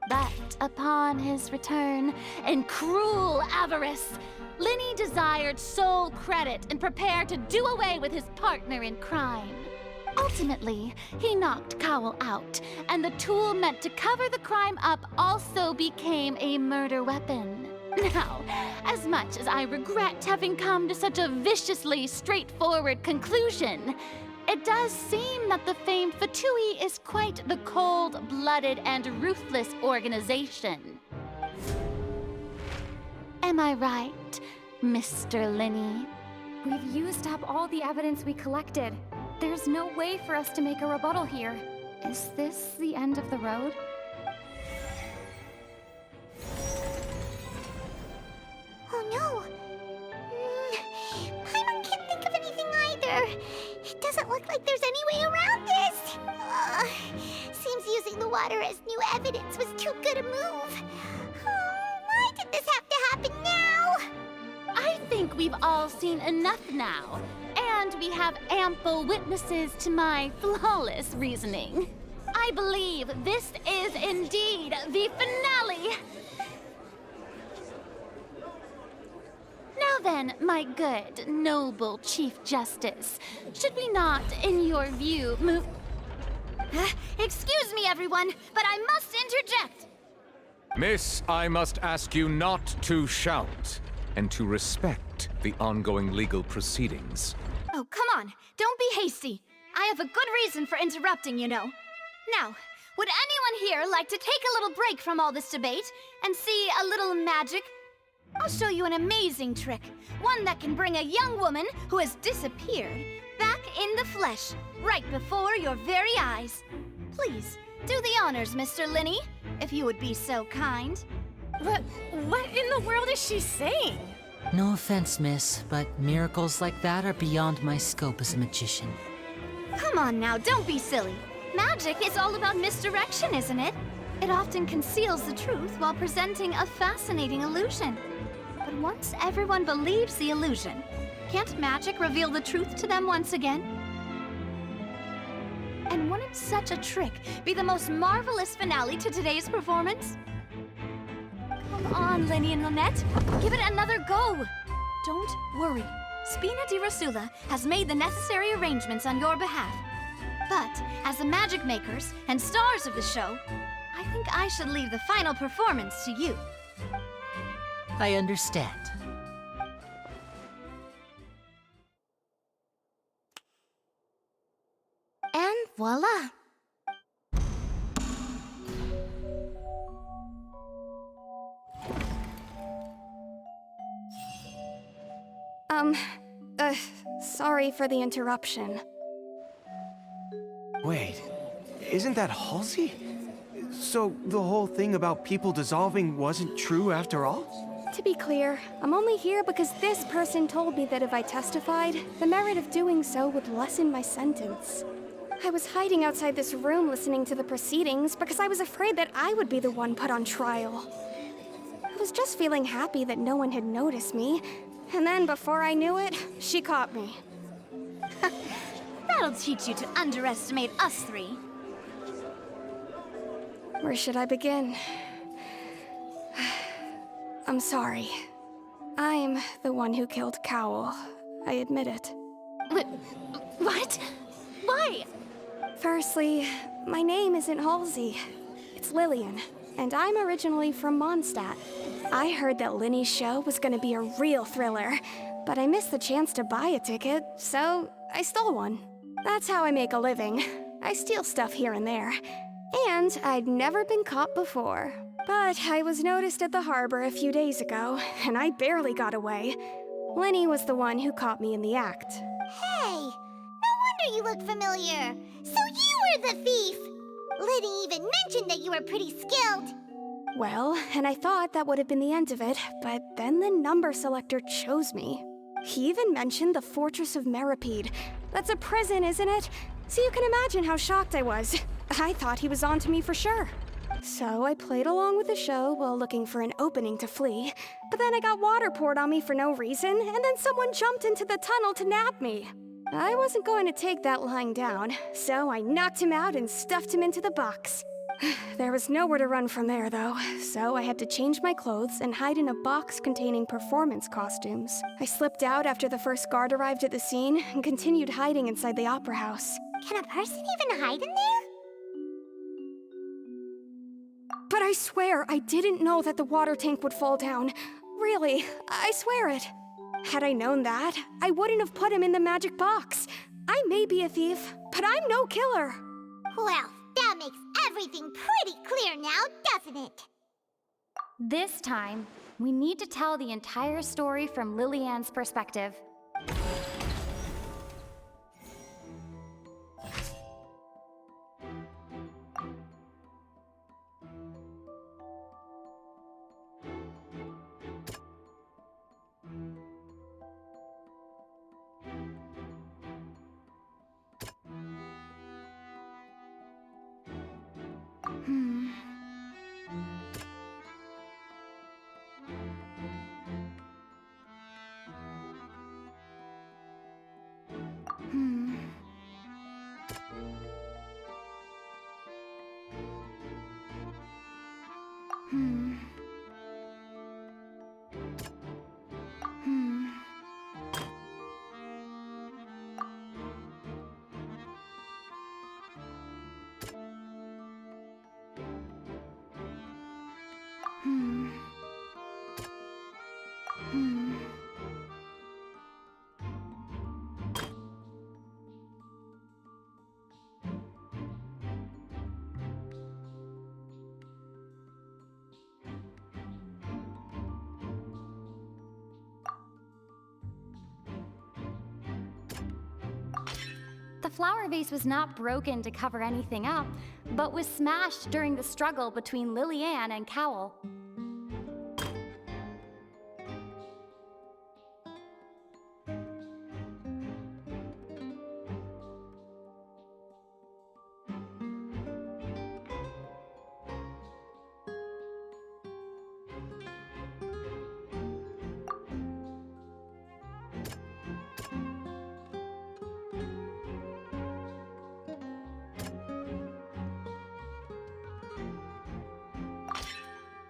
But upon his return, in cruel avarice, Linny desired sole credit and prepared to do away with his partner in crime. Ultimately, he knocked Cowell out, and the tool meant to cover the crime up also became a murder weapon. Now, as much as I regret having come to such a viciously straightforward conclusion, it does seem that the famed Fatui is quite the cold-blooded and ruthless organization. Am I right, Mr. Linny? We've used up all the evidence we collected. There's no way for us to make a rebuttal here. Is this the end of the road? Oh no! Paimon can't think of anything either. It doesn't look like there's any way around this. Seems using the water as new evidence was too good a move. Why did this have to happen now? I think we've all seen enough now, and we have ample witnesses to my flawless reasoning. I believe this is indeed the finale. Now then, my good, noble Chief Justice, should we not, in your view, move... Excuse me, everyone, but I must interject. Miss, I must ask you not to shout, and to respect the ongoing legal proceedings. Oh, come on. Don't be hasty. I have a good reason for interrupting, you know. Now, would anyone here like to take a little break from all this debate and see a little magic? I'll show you an amazing trick. One that can bring a young woman who has disappeared back in the flesh, right before your very eyes. Please, do the honors, Mr. Linny, if you would be so kind. What in the world is she saying? No offense, miss, but miracles like that are beyond my scope as a magician. Come on now, don't be silly. Magic is all about misdirection, isn't it? It often conceals the truth while presenting a fascinating illusion. But once everyone believes the illusion, can't magic reveal the truth to them once again? And wouldn't such a trick be the most marvelous finale to today's performance? Come on, Linny and Lynette. Give it another go. Don't worry. Spina di Rasula has made the necessary arrangements on your behalf. But as the magic makers and stars of the show, I think I should leave the final performance to you. I understand. And voila. Sorry for the interruption. Wait, isn't that Halsey? So the whole thing about people dissolving wasn't true after all? To be clear, I'm only here because this person told me that if I testified, the merit of doing so would lessen my sentence. I was hiding outside this room listening to the proceedings because I was afraid that I would be the one put on trial. I was just feeling happy that no one had noticed me, and then before I knew it, she caught me. That'll teach you to underestimate us three. Where should I begin? I'm sorry. I'm the one who killed Cowl. I admit it. What? Why? Firstly, my name isn't Halsey. It's Lillian, and I'm originally from Mondstadt. I heard that Linny's show was gonna be a real thriller, but I missed the chance to buy a ticket, so I stole one. That's how I make a living. I steal stuff here and there. And I'd never been caught before. But I was noticed at the harbor a few days ago, and I barely got away. Lenny was the one who caught me in the act. Hey, no wonder you look familiar. So you were the thief! Liddy even mentioned that you were pretty skilled. Well, and I thought that would have been the end of it, but then the number selector chose me. He even mentioned the Fortress of Meripede. That's a prison, isn't it? So you can imagine how shocked I was. I thought he was on to me for sure. So I played along with the show while looking for an opening to flee, but then I got water poured on me for no reason, and then someone jumped into the tunnel to nab me. I wasn't going to take that lying down, so I knocked him out and stuffed him into the box. There was nowhere to run from there, though, so I had to change my clothes and hide in a box containing performance costumes. I slipped out after the first guard arrived at the scene and continued hiding inside the opera house. Can a person even hide in there? But I swear I didn't know that the water tank would fall down. Really, I swear it. Had I known that, I wouldn't have put him in the magic box. I may be a thief, but I'm no killer. Well, that makes everything pretty clear now, doesn't it? This time, we need to tell the entire story from Lillian's perspective. The flower vase was not broken to cover anything up, but was smashed during the struggle between Lillian and Cowl.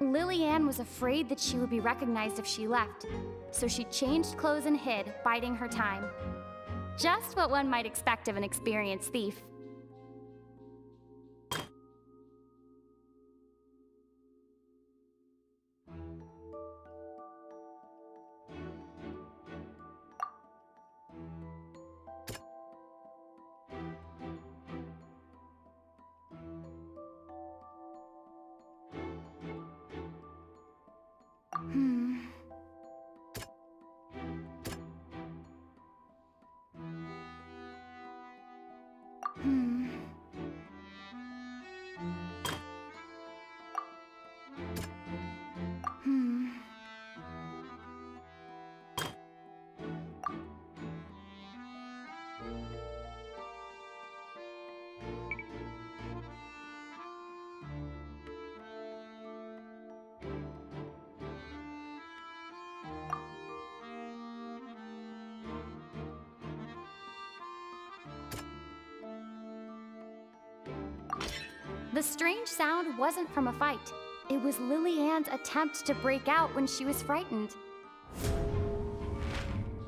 Lillian was afraid that she would be recognized if she left, so she changed clothes and hid, biding her time. Just what one might expect of an experienced thief. The strange sound wasn't from a fight. It was Lily-Ann's attempt to break out when she was frightened.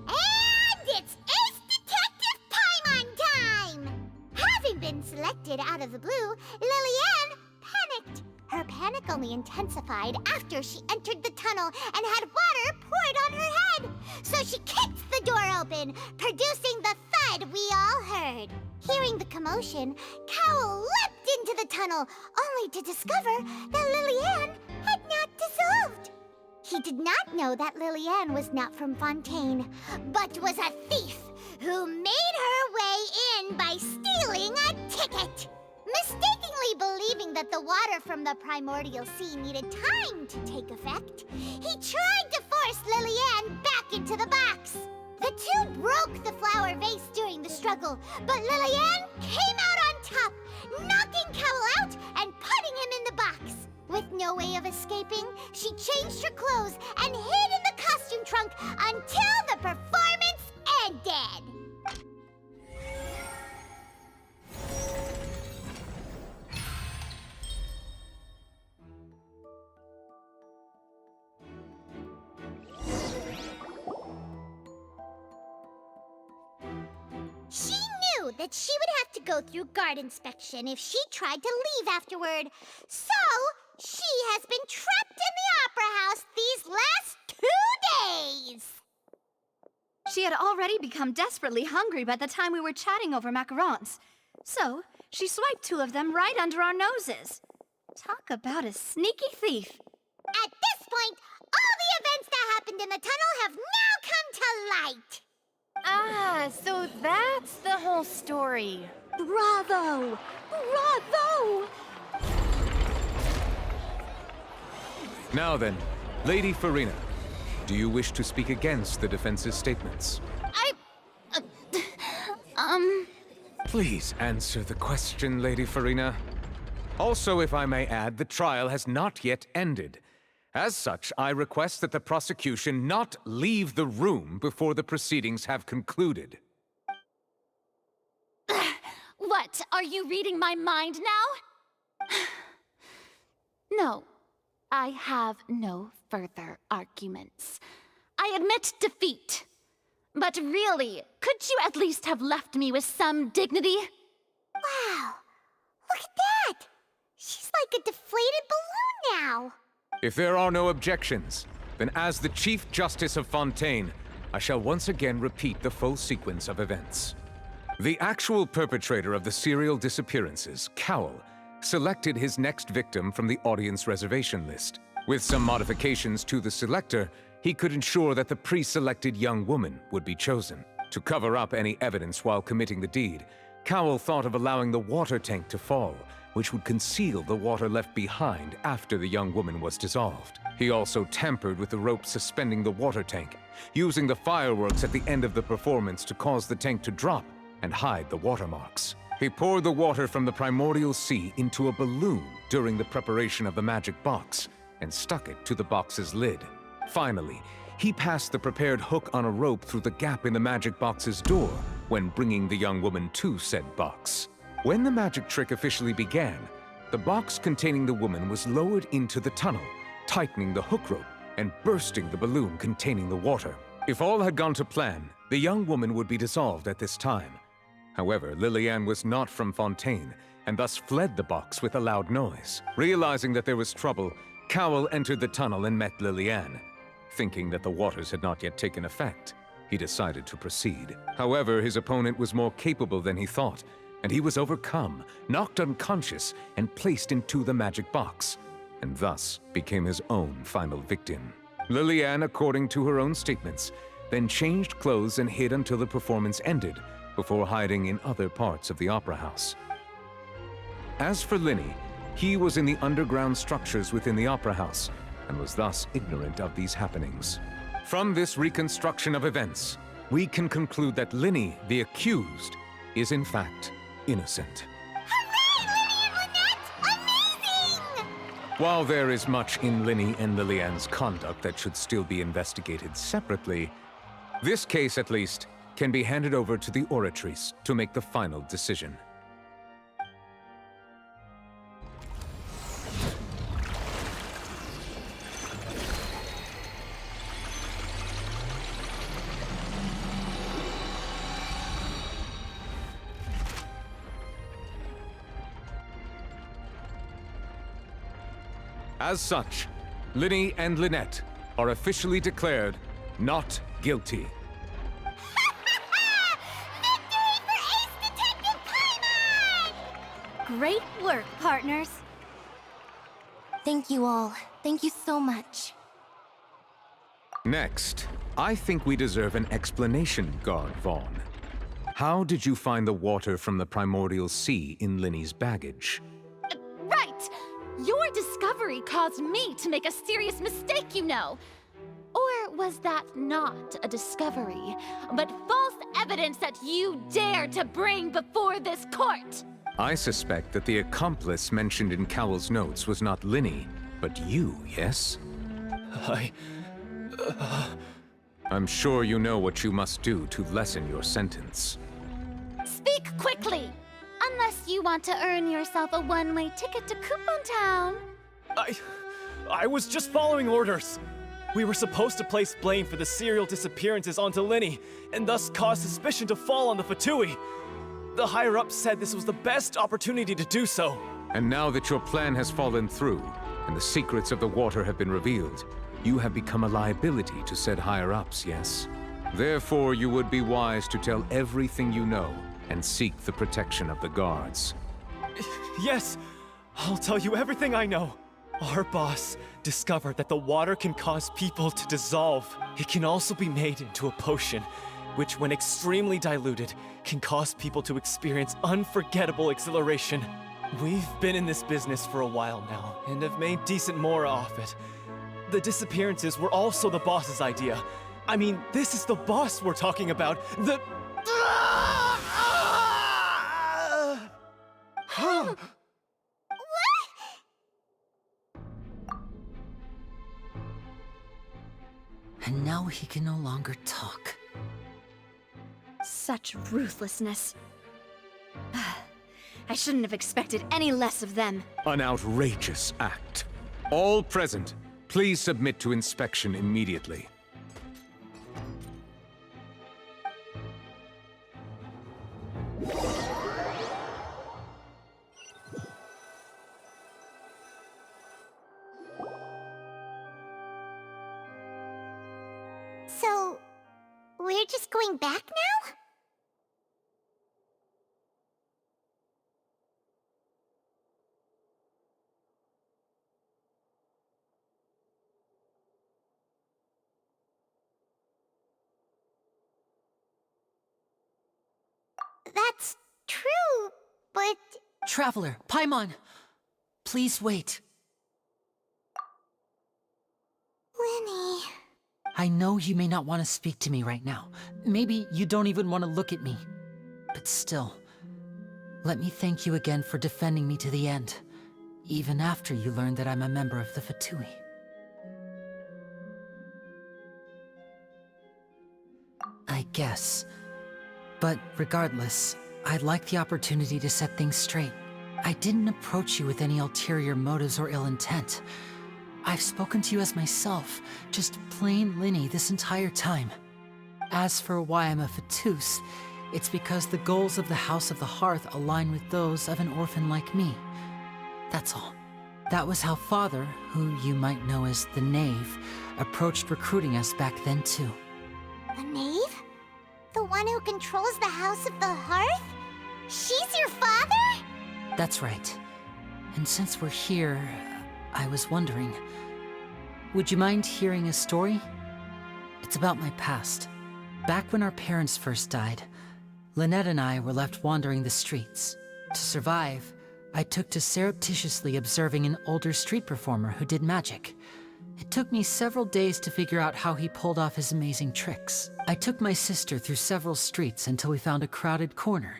And it's Ace Detective Paimon time! Having been selected out of the blue, Lily-Ann panicked. Her panic only intensified after she entered the tunnel and had water poured on her head. So she kicked the door open, producing the thud we all heard. Hearing the commotion, Cowell leapt into the tunnel, only to discover that Lily-Ann had not dissolved. He did not know that Lily-Ann was not from Fontaine, but was a thief who made her way in by stealing a ticket. Mistakenly believing that the water from the primordial sea needed time to take effect, he tried to force Lily-Ann back into the box. The two broke the flower vase during the struggle, but Lily-Ann came out on top, knocking Cowell out and putting him in the box. With no way of escaping, she changed her clothes and hid in the costume trunk until the performance ended. She knew that she would have to go through guard inspection if she tried to leave afterward. So, she has been trapped in the Opera House these last 2 days. She had already become desperately hungry by the time we were chatting over macarons. So, she swiped 2 of them right under our noses. Talk about a sneaky thief. At this point, all the events that happened in the tunnel have now come to light. Ah, so that's the whole story. Bravo! Bravo! Now then, Lady Furina, do you wish to speak against the defense's statements? Please answer the question, Lady Furina. Also, if I may add, the trial has not yet ended. As such, I request that the prosecution not leave the room before the proceedings have concluded. What, are you reading my mind now? No, I have no further arguments. I admit defeat. But really, could you at least have left me with some dignity? Wow, look at that! She's like a deflated balloon now. If there are no objections, then as the Chief Justice of Fontaine, I shall once again repeat the full sequence of events. The actual perpetrator of the serial disappearances, Cowell, selected his next victim from the audience reservation list. With some modifications to the selector, he could ensure that the pre-selected young woman would be chosen. To cover up any evidence while committing the deed, Cowell thought of allowing the water tank to fall, which would conceal the water left behind after the young woman was dissolved. He also tampered with the rope suspending the water tank, using the fireworks at the end of the performance to cause the tank to drop and hide the watermarks. He poured the water from the primordial sea into a balloon during the preparation of the magic box and stuck it to the box's lid. Finally, he passed the prepared hook on a rope through the gap in the magic box's door when bringing the young woman to said box. When the magic trick officially began, the box containing the woman was lowered into the tunnel, tightening the hook rope and bursting the balloon containing the water. If all had gone to plan, the young woman would be dissolved at this time. However, Lily-Ann was not from Fontaine and thus fled the box with a loud noise. Realizing that there was trouble, Cowell entered the tunnel and met Lily-Ann. Thinking that the waters had not yet taken effect, he decided to proceed. However, his opponent was more capable than he thought, and he was overcome, knocked unconscious, and placed into the magic box, and thus became his own final victim. Lily-Ann, according to her own statements, then changed clothes and hid until the performance ended, before hiding in other parts of the opera house. As for Linny, he was in the underground structures within the opera house, and was thus ignorant of these happenings. From this reconstruction of events, we can conclude that Linny, the accused, is in fact innocent. Hooray, Linny and Lynette! Amazing! While there is much in Linny and Lily-Ann's conduct that should still be investigated separately, this case, at least, can be handed over to the Oratrice to make the final decision. As such, Linny and Lynette are officially declared not guilty. Great work, partners. Thank you all. Thank you so much. Next, I think we deserve an explanation, Guard Vaughn. How did you find the water from the primordial sea in Linny's baggage? Right! Your discovery caused me to make a serious mistake, you know. Or was that not a discovery, but false evidence that you dare to bring before this court? I suspect that the accomplice mentioned in Cowell's notes was not Linny, but you, yes? I'm sure you know what you must do to lessen your sentence. Speak quickly! Unless you want to earn yourself a one-way ticket to Coupon Town. I was just following orders. We were supposed to place blame for the serial disappearances onto Linny, and thus cause suspicion to fall on the Fatui. The higher-ups said this was the best opportunity to do so. And now that your plan has fallen through, and the secrets of the water have been revealed, you have become a liability to said higher-ups, yes? Therefore, you would be wise to tell everything you know, and seek the protection of the guards. Yes, I'll tell you everything I know. Our boss discovered that the water can cause people to dissolve. It can also be made into a potion, which when extremely diluted, can cause people to experience unforgettable exhilaration. We've been in this business for a while now, and have made decent more off it. The disappearances were also the boss's idea. I mean, this is the boss we're talking about. The... And now he can no longer talk. Such ruthlessness. I shouldn't have expected any less of them. An outrageous act. All present, please submit to inspection immediately. So, we're just going back now? That's true, but... Traveler, Paimon! Please wait. Linny... I know you may not want to speak to me right now. Maybe you don't even want to look at me. But still, let me thank you again for defending me to the end, even after you learned that I'm a member of the Fatui. I guess. But regardless, I'd like the opportunity to set things straight. I didn't approach you with any ulterior motives or ill intent. I've spoken to you as myself, just plain Linny this entire time. As for why I'm a Fatus, it's because the goals of the House of the Hearth align with those of an orphan like me. That's all. That was how Father, who you might know as the Knave, approached recruiting us back then too. The Knave? The one who controls the House of the Hearth? She's your father? That's right. And since we're here, I was wondering, would you mind hearing a story? It's about my past. Back when our parents first died, Lynette and I were left wandering the streets. To survive, I took to surreptitiously observing an older street performer who did magic. It took me several days to figure out how he pulled off his amazing tricks. I took my sister through several streets until we found a crowded corner,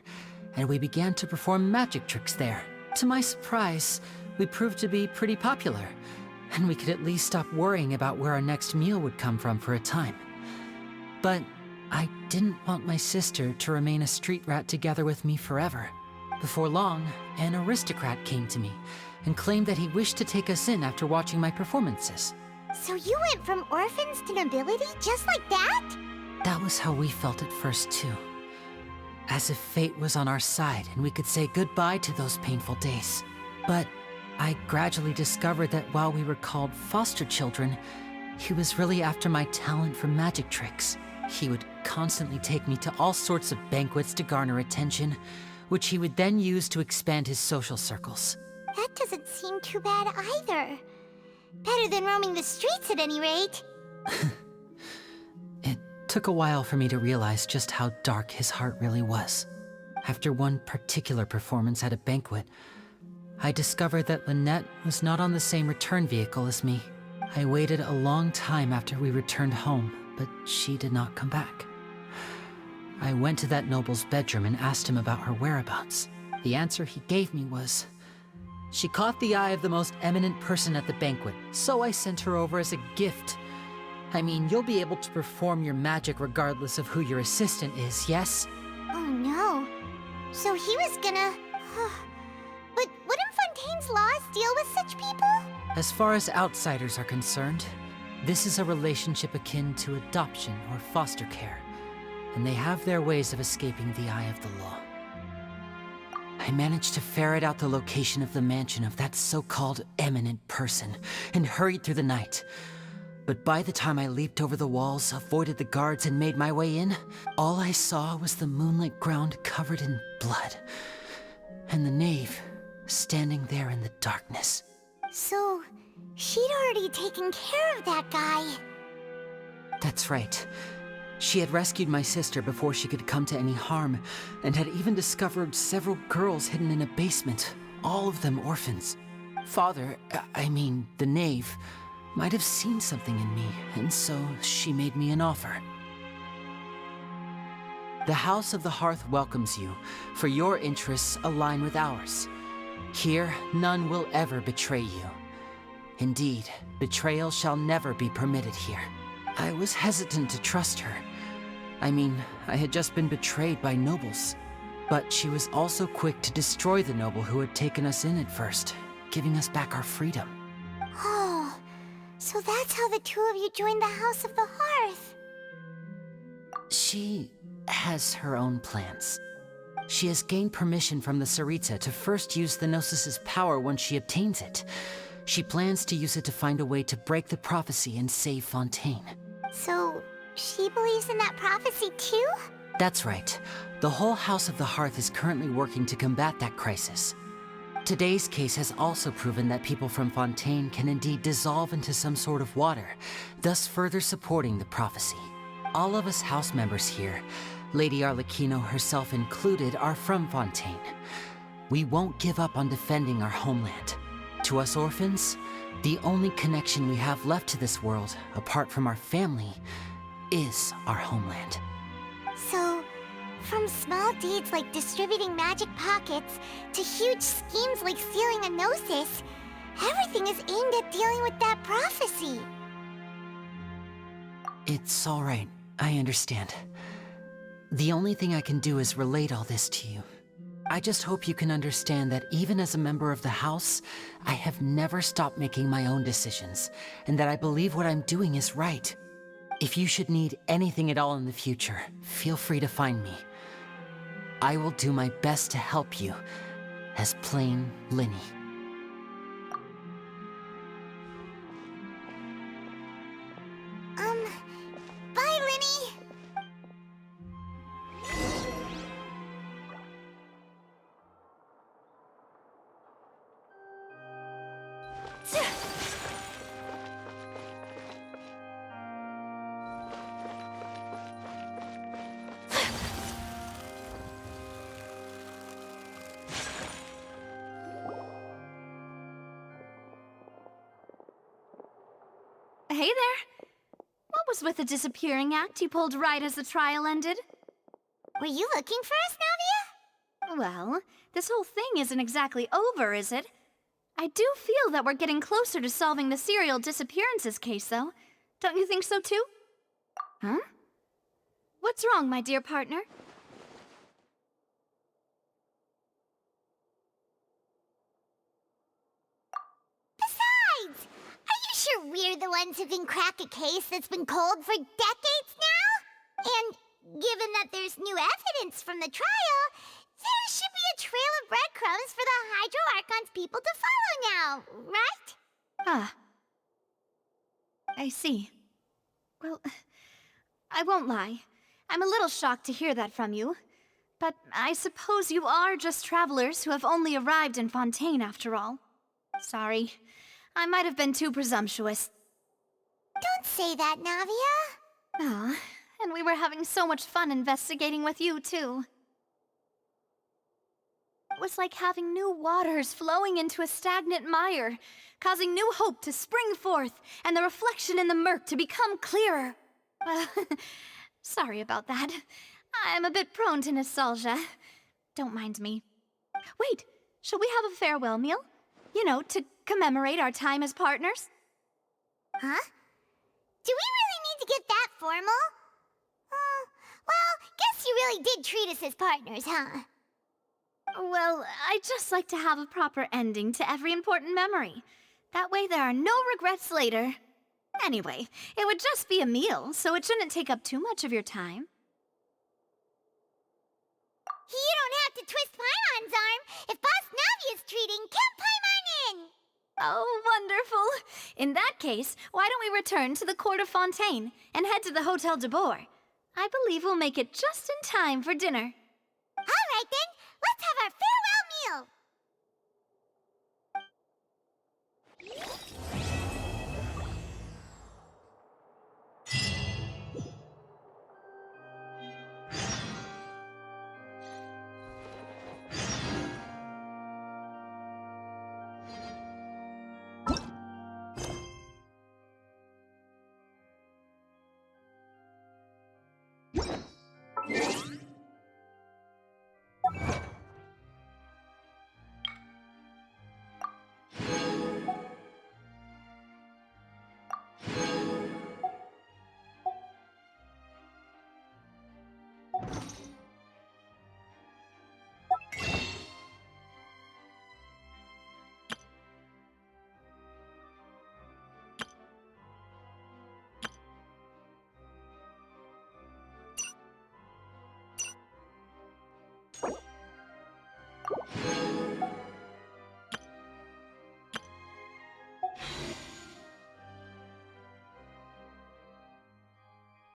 and we began to perform magic tricks there. To my surprise, we proved to be pretty popular, and we could at least stop worrying about where our next meal would come from for a time. But I didn't want my sister to remain a street rat together with me forever. Before long, an aristocrat came to me and claimed that he wished to take us in after watching my performances. So you went from orphans to nobility just like that? That was how we felt at first too. As if fate was on our side and we could say goodbye to those painful days. But I gradually discovered that while we were called foster children, he was really after my talent for magic tricks. He would constantly take me to all sorts of banquets to garner attention, which he would then use to expand his social circles. That doesn't seem too bad either. Better than roaming the streets at any rate. It took a while for me to realize just how dark his heart really was. After one particular performance at a banquet, I discovered that Lynette was not on the same return vehicle as me. I waited a long time after we returned home, but she did not come back. I went to that noble's bedroom and asked him about her whereabouts. The answer he gave me was, she caught the eye of the most eminent person at the banquet, so I sent her over as a gift. I mean, you'll be able to perform your magic regardless of who your assistant is, yes? Oh no. So he was gonna... But wouldn't Fontaine's laws deal with such people? As far as outsiders are concerned, this is a relationship akin to adoption or foster care, and they have their ways of escaping the eye of the law. I managed to ferret out the location of the mansion of that so-called eminent person and hurried through the night. But by the time I leaped over the walls, avoided the guards, and made my way in, all I saw was the moonlit ground covered in blood, and the knave standing there in the darkness. So, she'd already taken care of that guy. That's right. She had rescued my sister before she could come to any harm, and had even discovered several girls hidden in a basement, all of them orphans. Father, the knave, might have seen something in me, and so she made me an offer. The House of the Hearth welcomes you, for your interests align with ours. Here, none will ever betray you. Indeed, betrayal shall never be permitted here. I was hesitant to trust her. I had just been betrayed by nobles. But she was also quick to destroy the noble who had taken us in at first, giving us back our freedom. Oh, so that's how the two of you joined the House of the Hearth. She has her own plans. She has gained permission from the Tsaritsa to first use the Gnosis' power once she obtains it. She plans to use it to find a way to break the prophecy and save Fontaine. So, she believes in that prophecy too? That's right. The whole House of the Hearth is currently working to combat that crisis. Today's case has also proven that people from Fontaine can indeed dissolve into some sort of water, thus further supporting the prophecy. All of us house members here, Lady Arlecchino herself included, are from Fontaine. We won't give up on defending our homeland. To us orphans, the only connection we have left to this world, apart from our family, is our homeland. So, from small deeds like distributing magic pockets to huge schemes like stealing a Gnosis, everything is aimed at dealing with that prophecy. It's all right. I understand. The only thing I can do is relate all this to you. I just hope you can understand that even as a member of the House, I have never stopped making my own decisions, and that I believe what I'm doing is right. If you should need anything at all in the future, feel free to find me. I will do my best to help you, as plain Linny. Bye, Linny! Hey there. What was with the disappearing act you pulled right as the trial ended? Were you looking for us, Navia? Well, this whole thing isn't exactly over, is it? I do feel that we're getting closer to solving the serial disappearances case, though. Don't you think so, too? Huh? What's wrong, my dear partner? Besides, are you sure we're the ones who can crack a case that's been cold for decades now? And given that there's new evidence from the trial, there should be a trail of breadcrumbs for the Hydro Archon's people to follow now, right? Ah. I see. Well, I won't lie. I'm a little shocked to hear that from you. But I suppose you are just travelers who have only arrived in Fontaine after all. Sorry. I might have been too presumptuous. Don't say that, Navia. Ah, and we were having so much fun investigating with you, too. It was like having new waters flowing into a stagnant mire, causing new hope to spring forth, and the reflection in the murk to become clearer. Well, sorry about that. I'm a bit prone to nostalgia. Don't mind me. Wait, shall we have a farewell meal? You know, to commemorate our time as partners? Huh? Do we really need to get that formal? Well, guess you really did treat us as partners, huh? Well, I'd just like to have a proper ending to every important memory. That way there are no regrets later. Anyway, it would just be a meal, so it shouldn't take up too much of your time. You don't have to twist Paimon's arm. If Boss Navia's treating, count Paimon in! Oh, wonderful. In that case, why don't we return to the court of Fontaine and head to the Hotel de Boer? I believe we'll make it just in time for dinner.